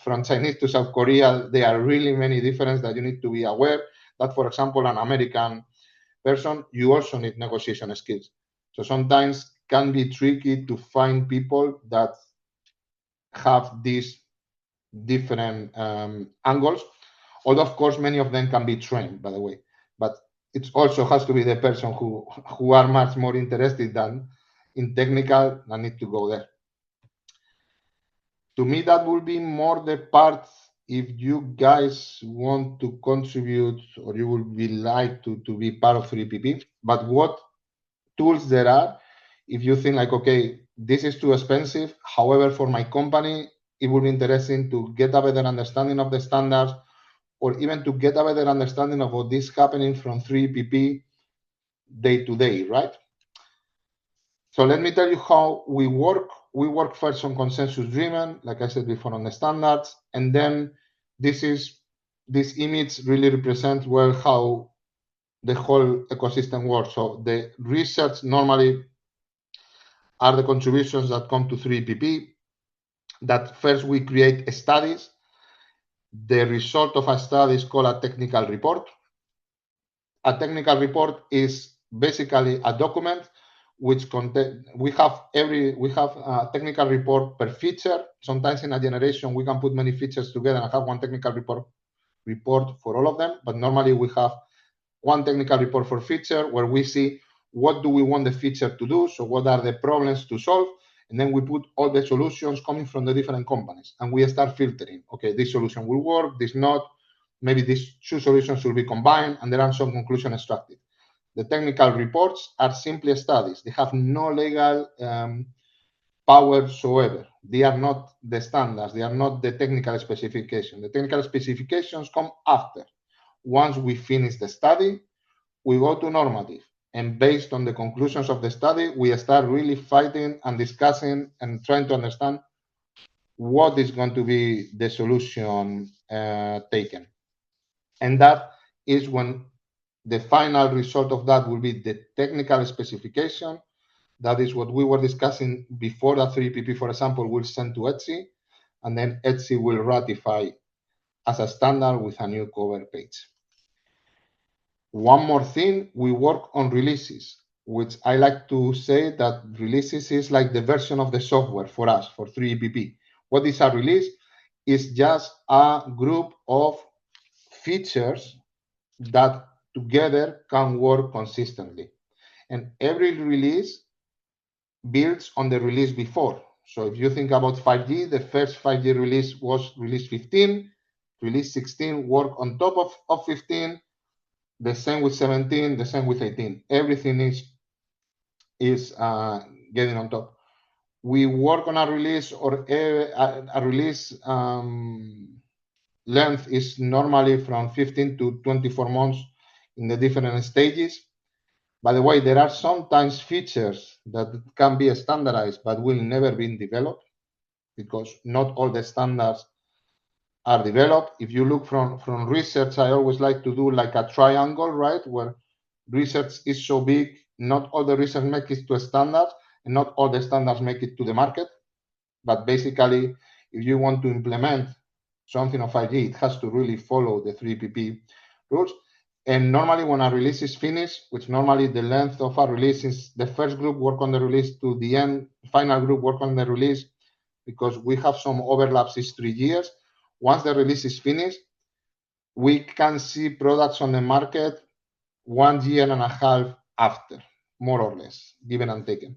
S3: from Chinese to South Korea. There are really many differences that you need to be aware that, for example, an American person, you also need negotiation skills. So sometimes can be tricky to find people that have these different angles. Although, of course, many of them can be trained, by the way. But it also has to be the person who are much more interested than in technical and need to go there. To me, that will be more the part if you guys want to contribute or you would be like to be part of 3GPP. But what tools there are, if you think like, okay, this is too expensive. However, for my company, it would be interesting to get a better understanding of the standards, or even to get a better understanding of what is happening from 3GPP day to day, right? So let me tell you how we work. We work first on consensus driven, like I said before, on the standards. And then this image really represents well how the whole ecosystem works. So the research normally are the contributions that come to 3GPP. That first we create studies. The result of a study is called a technical report. A technical report is basically a document which we have a technical report per feature. Sometimes in a generation we can put many features together and have one technical report for all of them. But normally we have one technical report for feature where we see what do we want the feature to do. So what are the problems to solve? And then we put all the solutions coming from the different companies and we start filtering. Okay, this solution will work, this not. Maybe these two solutions will be combined, and there are some conclusions extracted. The technical reports are simply studies. They have no legal power whatsoever. They are not the standards. They are not the technical specifications. The technical specifications come after. Once we finish the study, we go to normative. And based on the conclusions of the study, we start really fighting and discussing and trying to understand what is going to be the solution taken. And that is when the final result of that will be the technical specification. That is what we were discussing before that 3GPP, for example, will send to EuCNC, and then EuCNC will ratify as a standard with a new cover page. One more thing, we work on releases, which I like to say that releases is like the version of the software for us, for 3GPP. What is a release? It's just a group of features that together can work consistently. And every release builds on the release before. So if you think about 5G, the first 5G release was release 15. Release 16 work on top of 15. The same with 17. The same with 18. Everything is getting on top. We work on a release, or a release length is normally from 15 to 24 months in the different stages. By the way, there are sometimes features that can be standardized but will never be developed because not all the standards are developed. If you look from research, I always like to do like a triangle, right? Where research is so big, not all the research make it to a standard, and not all the standards make it to the market. But basically, if you want to implement something of 5G, it has to really follow the 3PP rules. And normally when a release is finished, which normally the length of a release is the first group work on the release to the end, final group work on the release, because we have some overlaps, is 3 years. Once the release is finished, we can see products on the market 1 year and a half after, more or less, given and taken.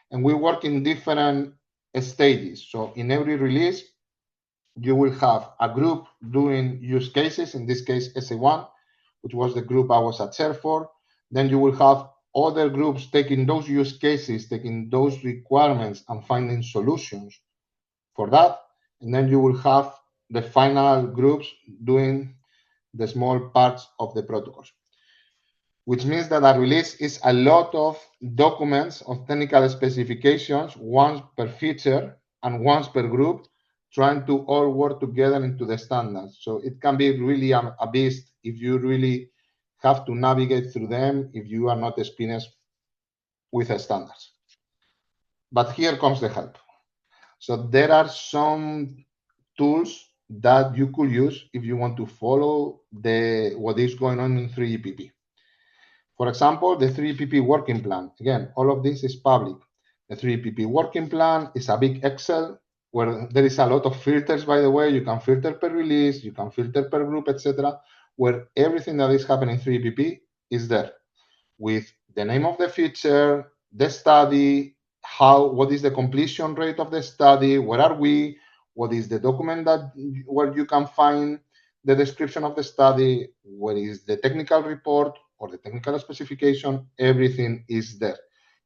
S3: And we work in different stages. So in every release, you will have a group doing use cases, in this case, SA1, which was the group I was at chair for. Then you will have other groups taking those use cases, taking those requirements and finding solutions for that. And then you will have the final groups doing the small parts of the protocols, which means that a release is a lot of documents of technical specifications, once per feature and once per group, trying to all work together into the standards. So it can be really a beast if you really have to navigate through them if you are not experienced with the standards. But here comes the help. So there are some tools that you could use if you want to follow what is going on in 3GPP. For example, the 3PP working plan. Again, all of this is public. The 3PP working plan is a big Excel where there is a lot of filters, by the way. You can filter per release, you can filter per group, etc., where everything that is happening in 3PP is there with the name of the feature, the study, what is the completion rate of the study, where are we, what is the document where you can find the description of the study, where is the technical report or the technical specification, everything is there.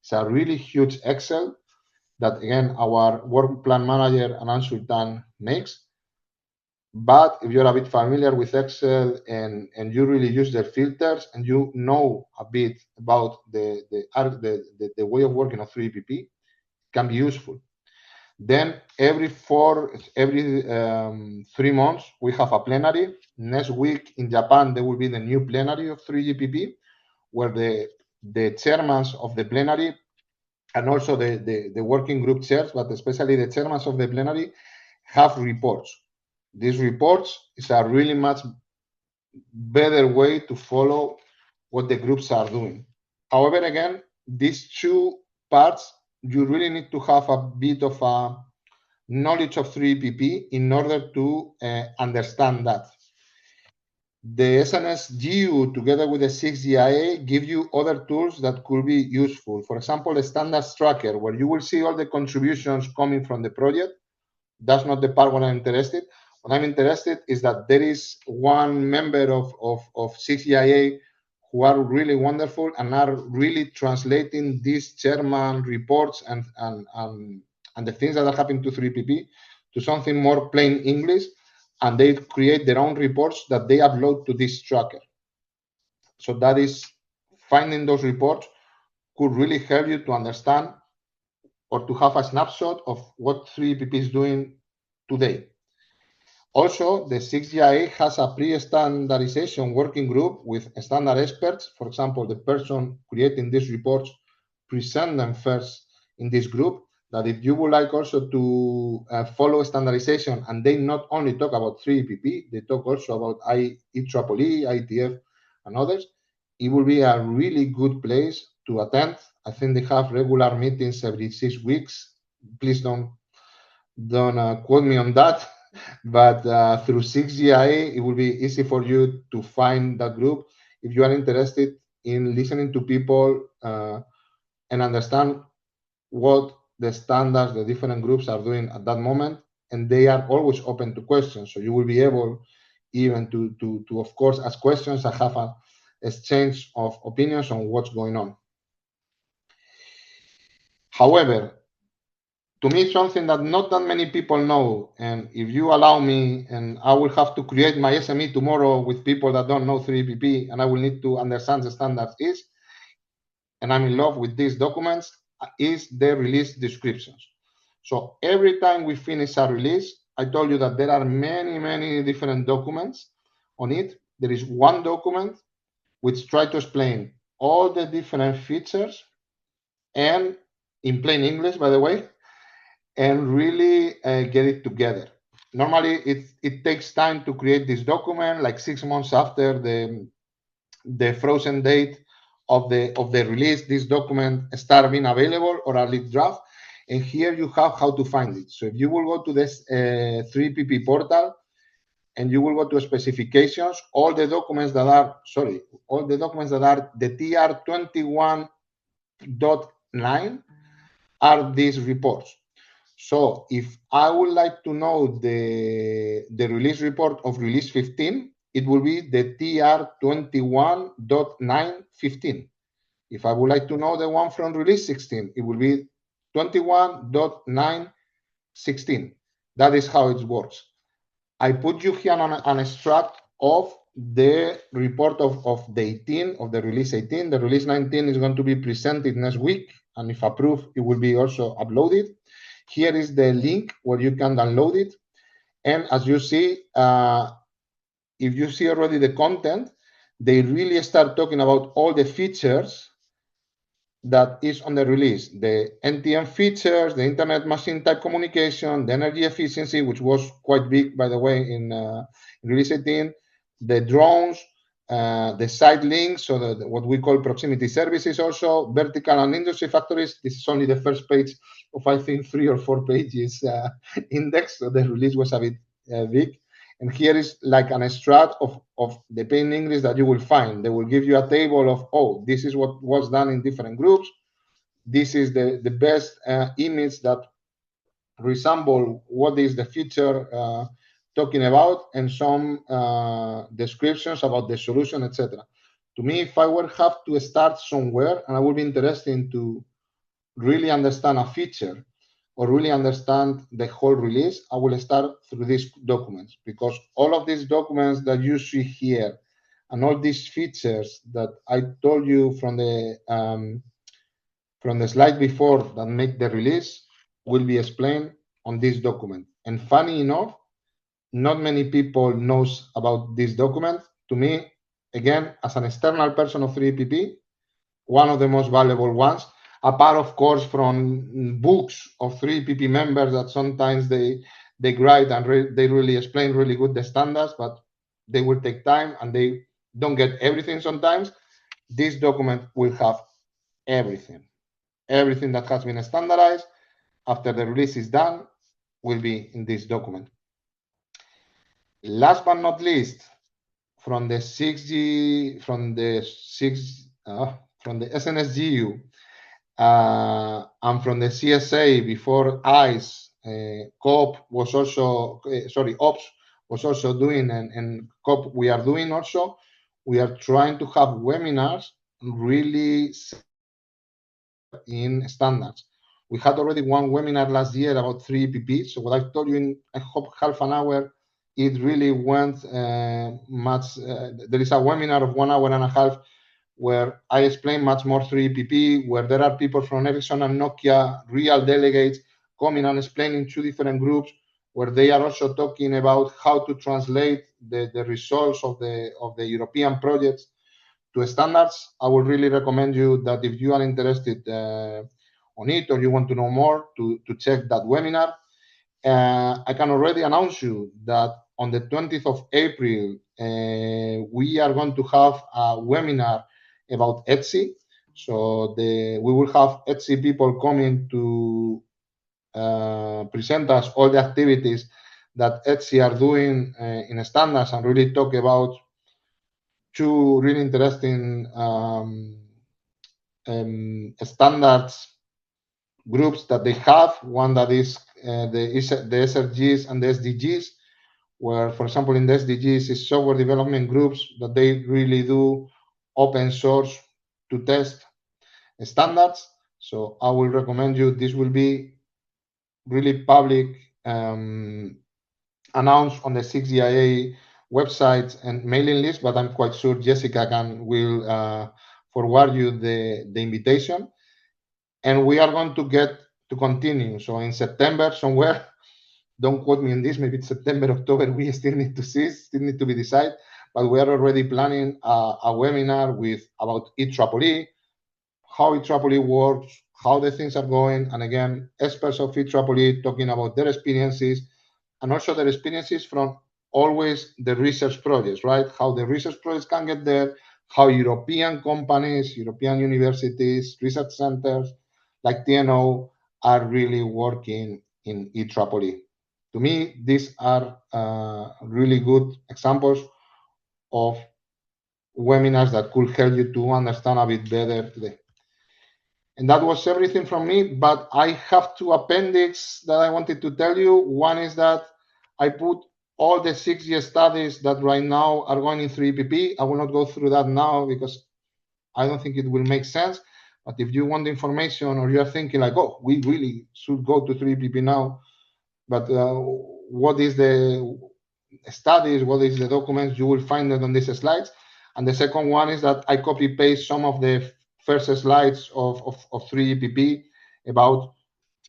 S3: It's a really huge Excel that, again, our work plan manager, Anand Sultan, makes. But if you're a bit familiar with Excel and you really use their filters and you know a bit about the way of working of 3PP, it can be useful. Then every 3 months, we have a plenary. Next week in Japan, there will be the new plenary of 3GPP, where the chairmen of the plenary and also the working group chairs, but especially the chairmen of the plenary, have reports. These reports is a really much better way to follow what the groups are doing. However, again, these two parts, you really need to have a bit of a knowledge of 3PP in order to understand that. The SNS GU together with the 6GIA give you other tools that could be useful. For example, the standards tracker, where you will see all the contributions coming from the project. That's not the part where I'm interested. What I'm interested is that there is one member of 6GIA who are really wonderful and are really translating these chairman reports and the things that are happening to 3PP to something more plain English, and they create their own reports that they upload to this tracker. So that is, finding those reports could really help you to understand or to have a snapshot of what 3PP is doing today. Also, the 6GIA has a pre-standardization working group with standard experts. For example, the person creating these reports present them first in this group, that if you would like also to follow standardization, and they not only talk about 3PP, they talk also about IEEE, IETF, and others, it will be a really good place to attend. I think they have regular meetings every 6 weeks. Please don't quote me on that. But through 6GIA, it will be easy for you to find that group if you are interested in listening to people and understand what the standards, the different groups are doing at that moment. And they are always open to questions. So you will be able, even to of course ask questions and have a exchange of opinions on what's going on. However, to me, something that not that many people know, and if you allow me, and I will have to create my SME tomorrow with people that don't know 3PP, and I will need to understand the standards and I'm in love with these documents, is the release descriptions. So every time we finish a release, I told you that there are many different documents on it. There is one document which tries to explain all the different features, and in plain English, by the way, and really get it together. Normally, it takes time to create this document, like 6 months after the frozen date of the release. This document start being available or a lead draft, and here you have how to find it. So if you will go to this 3PP portal, and you will go to specifications, all the documents that are the TR21.9 are these reports. So if I would like to know the release report of release 15, it will be the TR21.915. If I would like to know the one from release 16, it will be 21.916. That is how it works. I put you here on an extract of the report of the 18, of the release 18. The release 19 is going to be presented next week, and if approved, it will be also uploaded. Here is the link where you can download it. And as you see, if you see already the content, they really start talking about all the features that is on the release. The NTM features, the internet machine type communication, the energy efficiency, which was quite big, by the way, in release 18, the drones, the site links, so what we call proximity services also, vertical and industry factories. This is only the first page of, I think, 3 or 4 pages index, so the release was a bit big. And here is like an extract of the plain English that you will find. They will give you a table of, oh, this is what was done in different groups. This is the best image that resemble what is the feature talking about, and some descriptions about the solution, etc. To me, if I would have to start somewhere, and I would be interested in to really understand a feature or really understand the whole release, I will start through these documents, because all of these documents that you see here and all these features that I told you from the slide before that make the release will be explained on this document. And funny enough, not many people knows about this document. To me, again, as an external person of 3PP, one of the most valuable ones, apart, of course, from books of 3PP members that sometimes they write and they really explain really good the standards, but they will take time and they don't get everything sometimes. This document will have everything that has been standardized after the release is done will be in this document. Last but not least, from the SNSGU and from the CSA before ICE, COP was also, OPS was also doing, and COP we are doing also. We are trying to have webinars really in standards. We had already one webinar last year about 3PP. So what I've told you in, I hope, half an hour, it really went much. There is a webinar of 1 hour and a half where I explain much more 3PP, where there are people from Ericsson and Nokia, real delegates, coming and explaining 2 different groups, where they are also talking about how to translate the results of the European projects to standards. I would really recommend you that if you are interested on it, or you want to know more, to check that webinar. I can already announce you that on the 20th of April, we are going to have a webinar about ETSI. So we will have ETSI people coming to present us all the activities that ETSI are doing in standards, and really talk about 2 really interesting standards groups that they have. One that is the SRGs and the SDGs, where, for example, in the SDGs, is software development groups that they really do open source to test standards. So I will recommend you, this will be really public, announced on the 6GIA website and mailing list, but I'm quite sure Jessica will forward you the invitation. And we are going to continue. So in September somewhere, don't quote me on this, maybe it's September, October, we still need to see, still need to be decided, but we are already planning a webinar about EEEE, how EEEE works, how the things are going, and again, experts of EEEE talking about their experiences, and also their experiences from always the research projects, right? How the research projects can get there, how European companies, European universities, research centers like TNO are really working in EEEE. To me, these are really good examples of webinars that could help you to understand a bit better today. And that was everything from me, but I have two appendix that I wanted to tell you. One is that I put all the 6-year studies that right now are going in 3EPP. I will not go through that now because I don't think it will make sense. But if you want the information or you're thinking like, oh, we really should go to 3EPP now, but what is the studies, what is the documents, you will find it on these slides. And the second one is that I copy paste some of the first slides of 3EPP about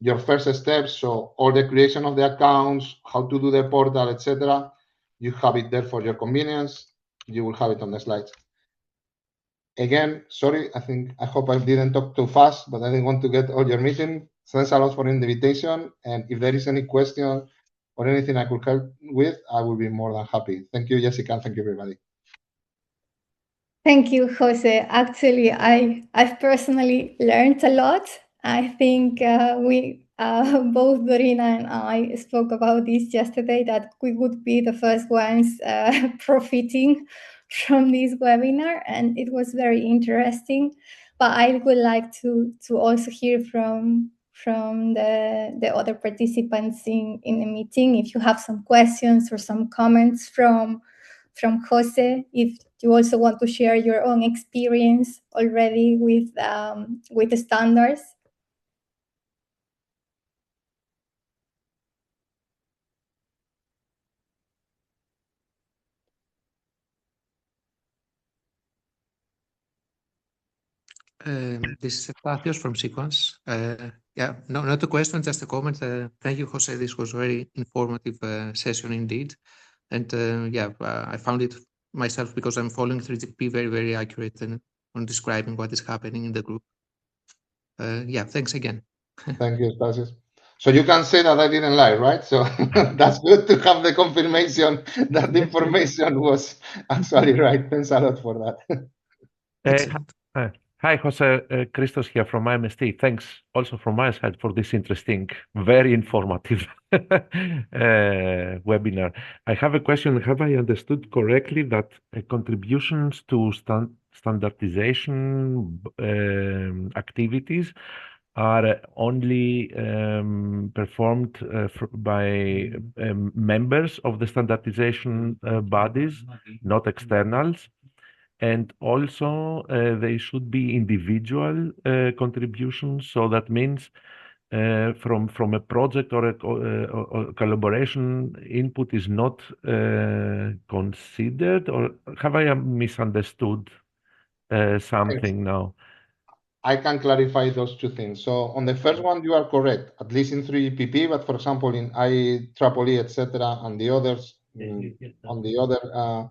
S3: your first steps. So all the creation of the accounts, how to do the portal, etc. You have it there for your convenience. You will have it on the slides. Again, sorry, I hope I didn't talk too fast, but I didn't want to get all your meeting. Thanks a lot for the invitation. And if there is any question or anything I could help with, I will be more than happy. Thank you, Jessica. Thank you, everybody.
S1: Thank you, Jose. Actually, I've personally learned a lot. I think we both Dorina and I spoke about this yesterday, that we would be the first ones profiting from this webinar, and it was very interesting. But I would like to also hear from the other participants in the meeting, if you have some questions or some comments from Jose, if you also want to share your own experience already with the standards.
S4: This is Epathios from Sequence. Yeah, no, not a question, just a comment. Thank you, Jose. This was a very informative session indeed. And yeah, I found it myself, because I'm following 3GP, very, very accurate on describing what is happening in the group. Yeah, thanks again.
S3: Thank you, Epathios. So you can say that I didn't lie, right? So that's good to have the confirmation that the information was actually right. Thanks a lot for
S4: that.
S5: Hi, Jose. Christos here from IMST. Thanks also from my side for this interesting, very informative webinar. I have a question. Have I understood correctly that contributions to standardization activities are only performed by members of the standardization bodies, not externals? And also, they should be individual contributions. So that means from a project or a collaboration, input is not considered, or have I misunderstood something now?
S3: I can clarify those two things. So on the first one, you are correct, at least in 3EPP, but for example, in IEEE, etc., and the others, on the other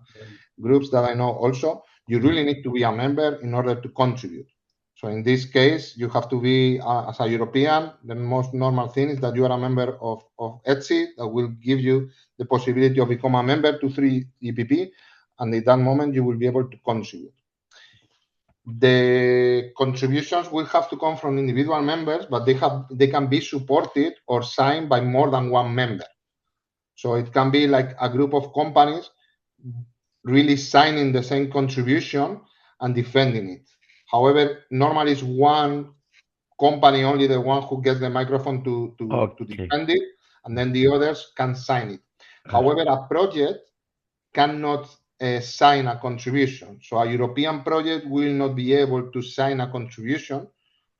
S3: groups that I know also, you really need to be a member in order to contribute. So in this case, you have to be, as a European, the most normal thing is that you are a member of ETSI, that will give you the possibility of become a member to 3EPP, and at that moment, you will be able to contribute. The contributions will have to come from individual members, but they can be supported or signed by more than one member. So it can be like a group of companies really signing the same contribution and defending it. However, normally it's one company only, the one who gets the microphone to defend it, and then the others can sign it. However, a project cannot sign a contribution. So a European project will not be able to sign a contribution.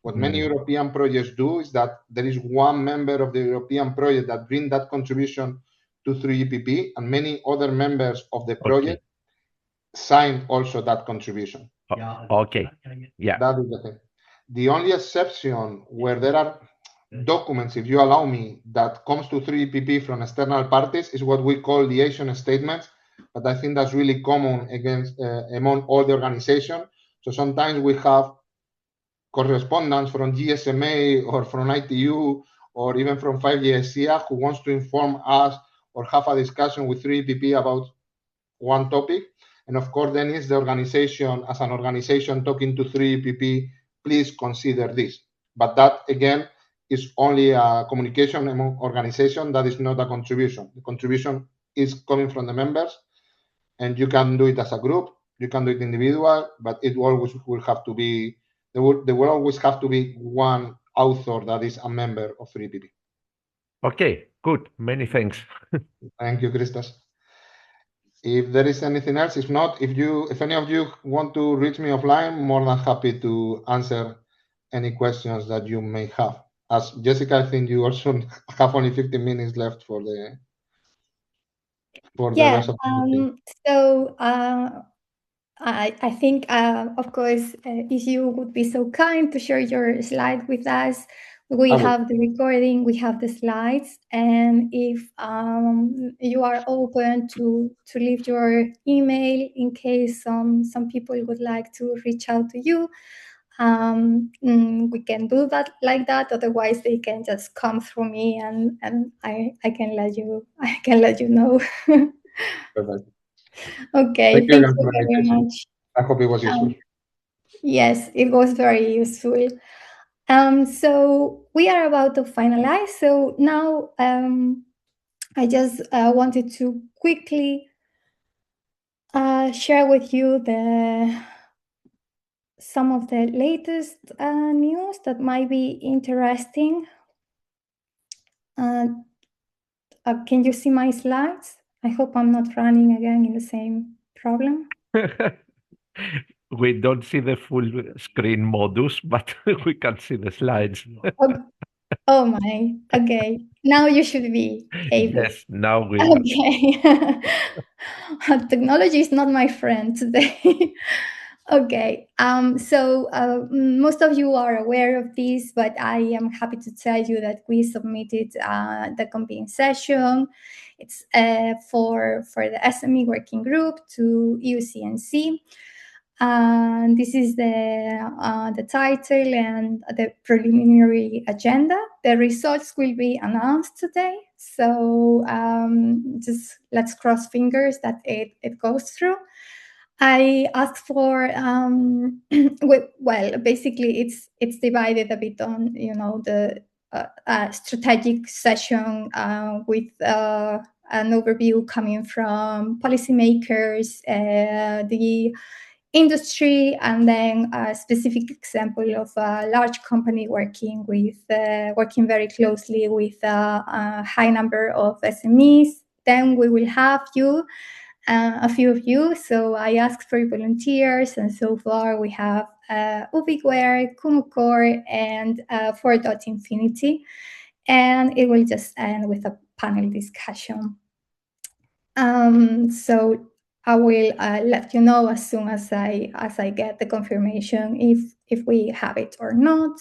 S3: What many European projects do is that there is one member of the European project that brings that contribution to 3GPP, and many other members of the project sign also that contribution.
S5: Okay. Yeah.
S3: That is the thing. The only exception where there are documents, if you allow me, that comes to 3GPP from external parties is what we call liaison statements. But I think that's really common among all the organizations. So sometimes we have correspondence from GSMA or from ITU or even from 5GSIA who wants to inform us or have a discussion with 3GPP about one topic. And of course, then it's the organization as an organization talking to 3GPP, please consider this. But that, again, is only a communication among organizations. That is not a contribution. The contribution is coming from the members, and you can do it as a group, you can do it individual, but it always will have to be, there will always have to be one author that is a member of 3GPP.
S5: Okay, good. Many thanks.
S3: Thank you, Christos. If there is anything else, if not, if any of you want to reach me offline, more than happy to answer any questions that you may have. As Jessica, I think you also have only 15 minutes left for the rest of the meeting.
S1: So I think, of course, if you would be so kind to share your slide with us, we have the recording, we have the slides, and if you are open to leave your email in case some people would like to reach out to you, we can do that like that. Otherwise, they can just come through me, and I can let you know.
S3: Perfect.
S1: Okay, thank you very much.
S3: I hope it was useful.
S1: Yes, it was very useful. So we are about to finalize. So now I just wanted to quickly share with you some of the latest news that might be interesting. Can you see my slides? I hope I'm not running again in the same problem.
S5: We don't see the full screen modus, but we can see the slides.
S1: Oh my, okay. Now you should be able.
S5: Yes, now we
S1: are. Okay. Technology is not my friend today. Okay. So most of you are aware of this, but I am happy to tell you that we submitted the campaign session. It's for the SME working group to EuCNC. This is the title and the preliminary agenda. The results will be announced today. So just let's cross fingers that it goes through. I asked for well, basically it's divided a bit on the strategic session with an overview coming from policymakers, the industry, and then a specific example of a large company working very closely with a high number of SMEs. Then we will have a few of you. So I asked for volunteers, and so far we have Ubiquare, Cumucore, and 4.Infinity, and it will just end with a panel discussion. So I will let you know as soon as I get the confirmation if we have it or not.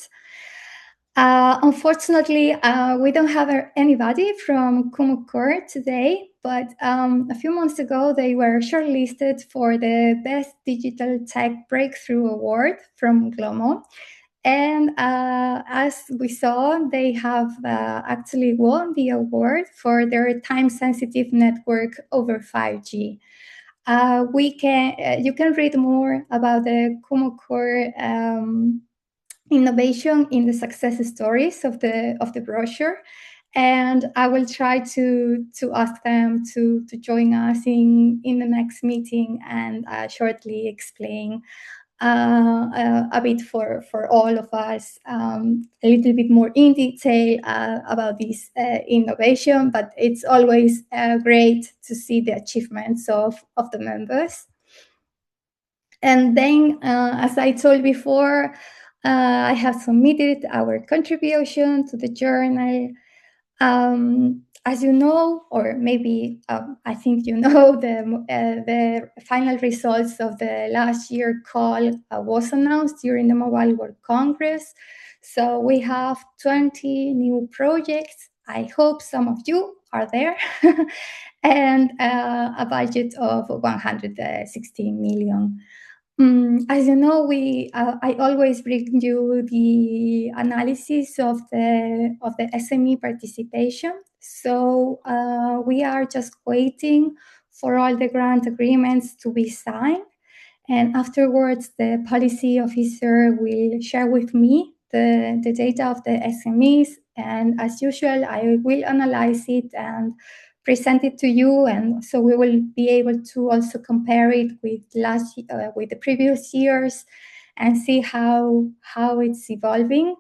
S1: Unfortunately, we don't have anybody from Cumucore today, but a few months ago they were shortlisted for the Best Digital Tech Breakthrough Award from Glomo. And as we saw, they have actually won the award for their time-sensitive network over 5G. You can read more about the Cumucore innovation in the success stories of the brochure, and I will try to ask them to join us in the next meeting and shortly explain a bit for all of us, a little bit more in detail about this innovation, but it's always great to see the achievements of the members. And then, as I told before, I have submitted our contribution to the journal. As you know, or maybe I think you know, the final results of the last year call was announced during the Mobile World Congress. So we have 20 new projects. I hope some of you are there. And a budget of 116 million. As you know, I always bring you the analysis of the SME participation. So we are just waiting for all the grant agreements to be signed, and afterwards the policy officer will share with me the data of the SMEs, and as usual, I will analyze it and present it to you, and so we will be able to also compare it with with the previous years and see how it's evolving.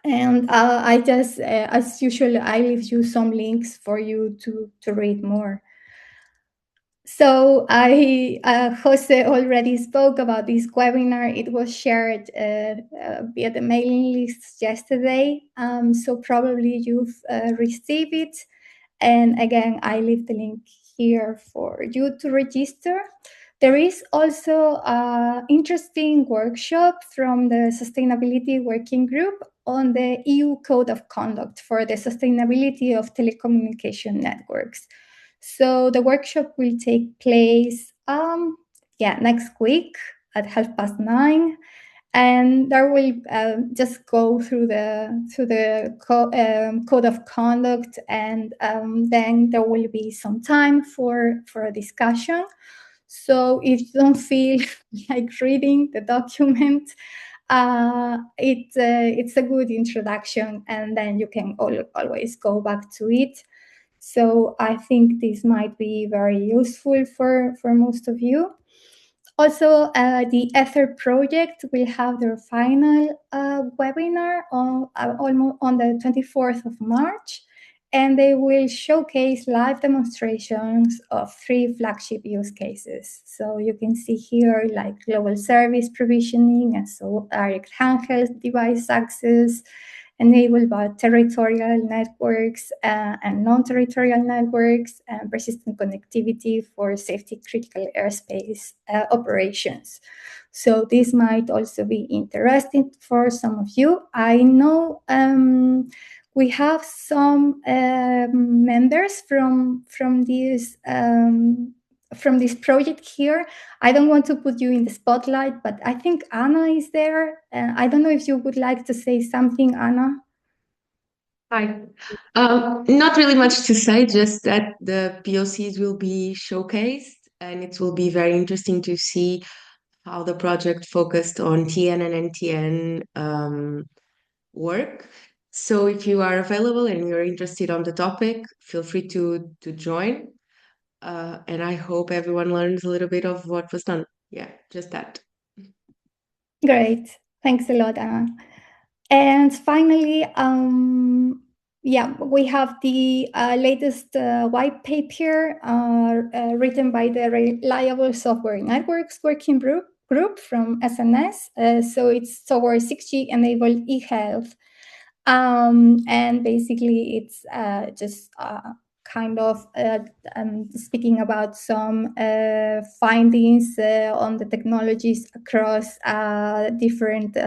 S1: And I just, as usual, I leave you some links for you to read more. So Jose already spoke about this webinar. It was shared via the mailing list yesterday, so probably you've received it. And again, I leave the link here for you to register. There is also an interesting workshop from the Sustainability Working Group on the EU Code of Conduct for the Sustainability of Telecommunication Networks. So the workshop will take place next week at 9:30. And there will just go through the code of conduct, and then there will be some time for a discussion. So if you don't feel like reading the document, it's a good introduction, and then you can always go back to it. So I think this might be very useful for most of you. Also, the Ether project will have their final webinar on the 24th of March, and they will showcase live demonstrations of 3 flagship use cases. So you can see here like global service provisioning, and so direct handheld device access, enabled by territorial networks and non-territorial networks, and persistent connectivity for safety critical airspace operations. So this might also be interesting for some of you. I know we have some members from this project here. I don't want to put you in the spotlight, but I think Anna is there. I don't know if you would like to say something, Anna.
S6: Hi. Not really much to say, just that the POCs will be showcased, and it will be very interesting to see how the project focused on TN and NTN work. So if you are available and you're interested on the topic, feel free to join. And I hope everyone learns a little bit of what was done. Yeah, just that.
S1: Great. Thanks a lot, Anna. And finally, we have the latest white paper written by the Reliable Software Networks Working Group from SNS. So it's towards 6G enabled e-health. And basically it's just kind of speaking about some findings on the technologies across different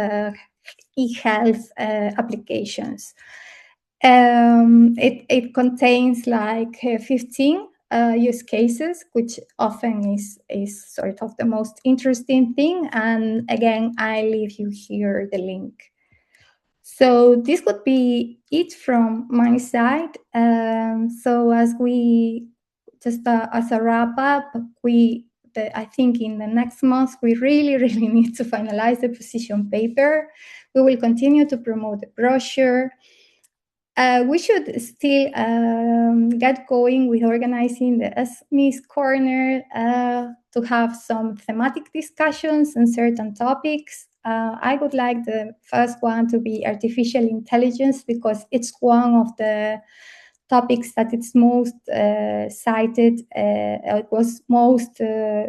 S1: e-health applications. It contains like 15 use cases, which often is sort of the most interesting thing. And again, I leave you here the link. So this would be it from my side. So as we just as a wrap up, I think in the next month we really need to finalize the position paper. We will continue to promote the brochure. we should still get going with organizing the SMEs Corner to have some thematic discussions on certain topics. I would like the first one to be artificial intelligence, because it's one of the topics that it's most cited. It was most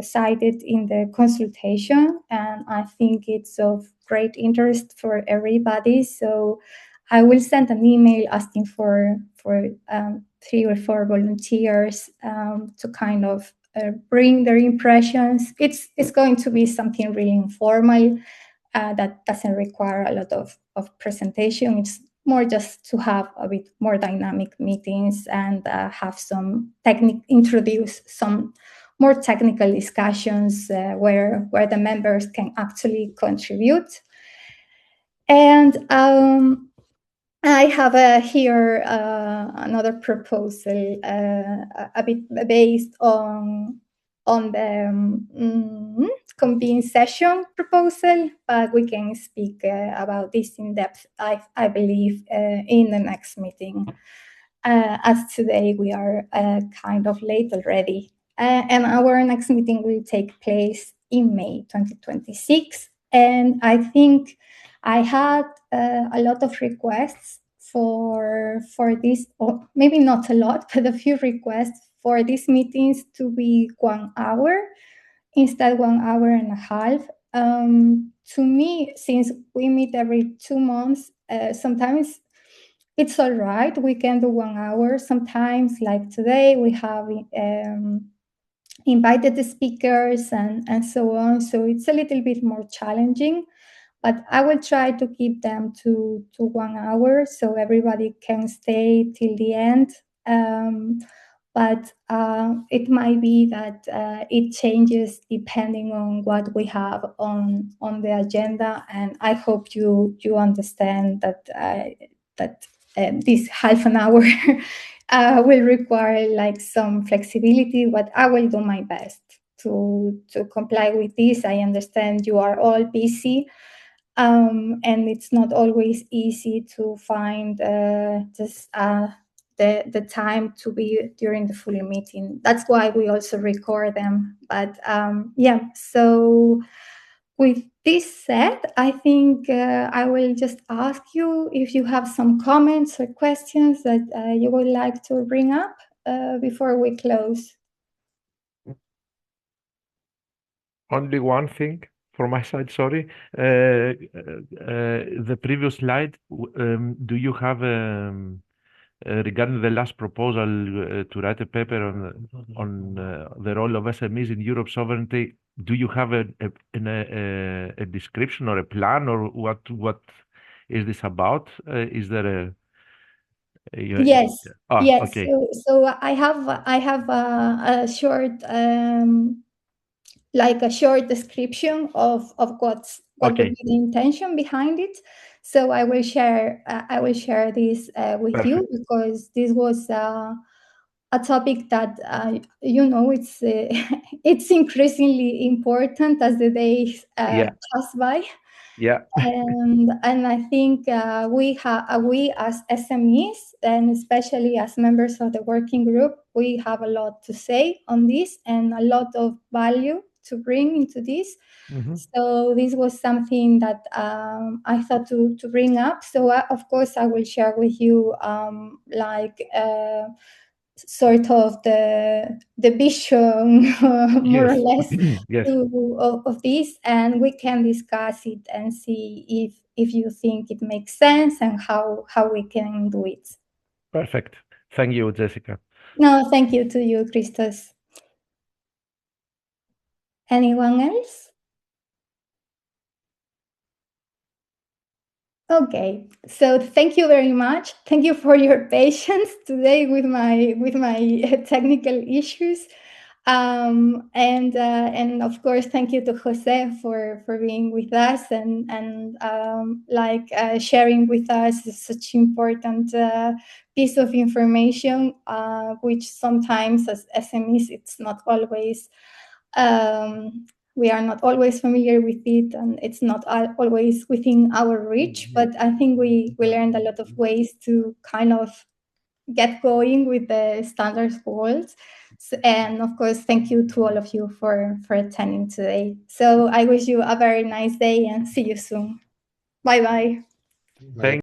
S1: cited in the consultation, and I think it's of great interest for everybody. So I will send an email asking for 3 or 4 volunteers to kind of bring their impressions. It's going to be something really informal that doesn't require a lot of presentation. It's more just to have a bit more dynamic meetings and have some introduce some more technical discussions where the members can actually contribute. And I have here another proposal, a bit based on the convene session proposal, but we can speak about this in depth, I believe, in the next meeting. As today we are kind of late already, and our next meeting will take place in May 2026, and I think I had a lot of requests for this, or maybe not a lot, but a few requests for these meetings to be 1 hour instead 1 hour and a half. To me, since we meet every 2 months, sometimes it's all right. We can do 1 hour. Sometimes, like today, we have invited the speakers and so on. So it's a little bit more challenging. But I will try to keep them to 1 hour so everybody can stay till the end. But it might be that it changes depending on what we have on the agenda. And I hope you understand that this half an hour will require like some flexibility, but I will do my best to comply with this. I understand you are all busy. And it's not always easy to find just the time to be during the full meeting. That's why we also record them. But yeah, so with this said, I think I will just ask you if you have some comments or questions that you would like to bring up before we close.
S5: Only one thing from my side, sorry. The previous slide, do you have, regarding the last proposal to write a paper on the role of SMEs in Europe's sovereignty, do you have a description or a plan, or what is this about? Is there a...
S1: Yes. Yes.
S5: Okay.
S1: So I have a short like a short description of what would be the intention behind it. So I will share this with you, because this was a topic that it's it's increasingly important as the days pass by.
S5: Yeah.
S1: And I think we as SMEs, and especially as members of the working group, we have a lot to say on this and a lot of value to bring into this. Mm-hmm. So this was something that I thought to bring up. So of course I will share with you sort of the vision more or less of this, and we can discuss it and see if you think it makes sense and how we can do it.
S5: Perfect. Thank you, Jessica.
S1: No, thank you to you, Christos. Anyone else? Okay, so thank you very much. Thank you for your patience today with my technical issues, and of course, thank you to Jose for being with us and sharing with us such important piece of information, which sometimes as SMEs it's not always we are not always familiar with it, and it's not always within our reach, but I think we learned a lot of ways to kind of get going with the standards goals. So, and of course, thank you to all of you for attending today. So I wish you a very nice day and see you soon. Bye-bye.
S5: Thank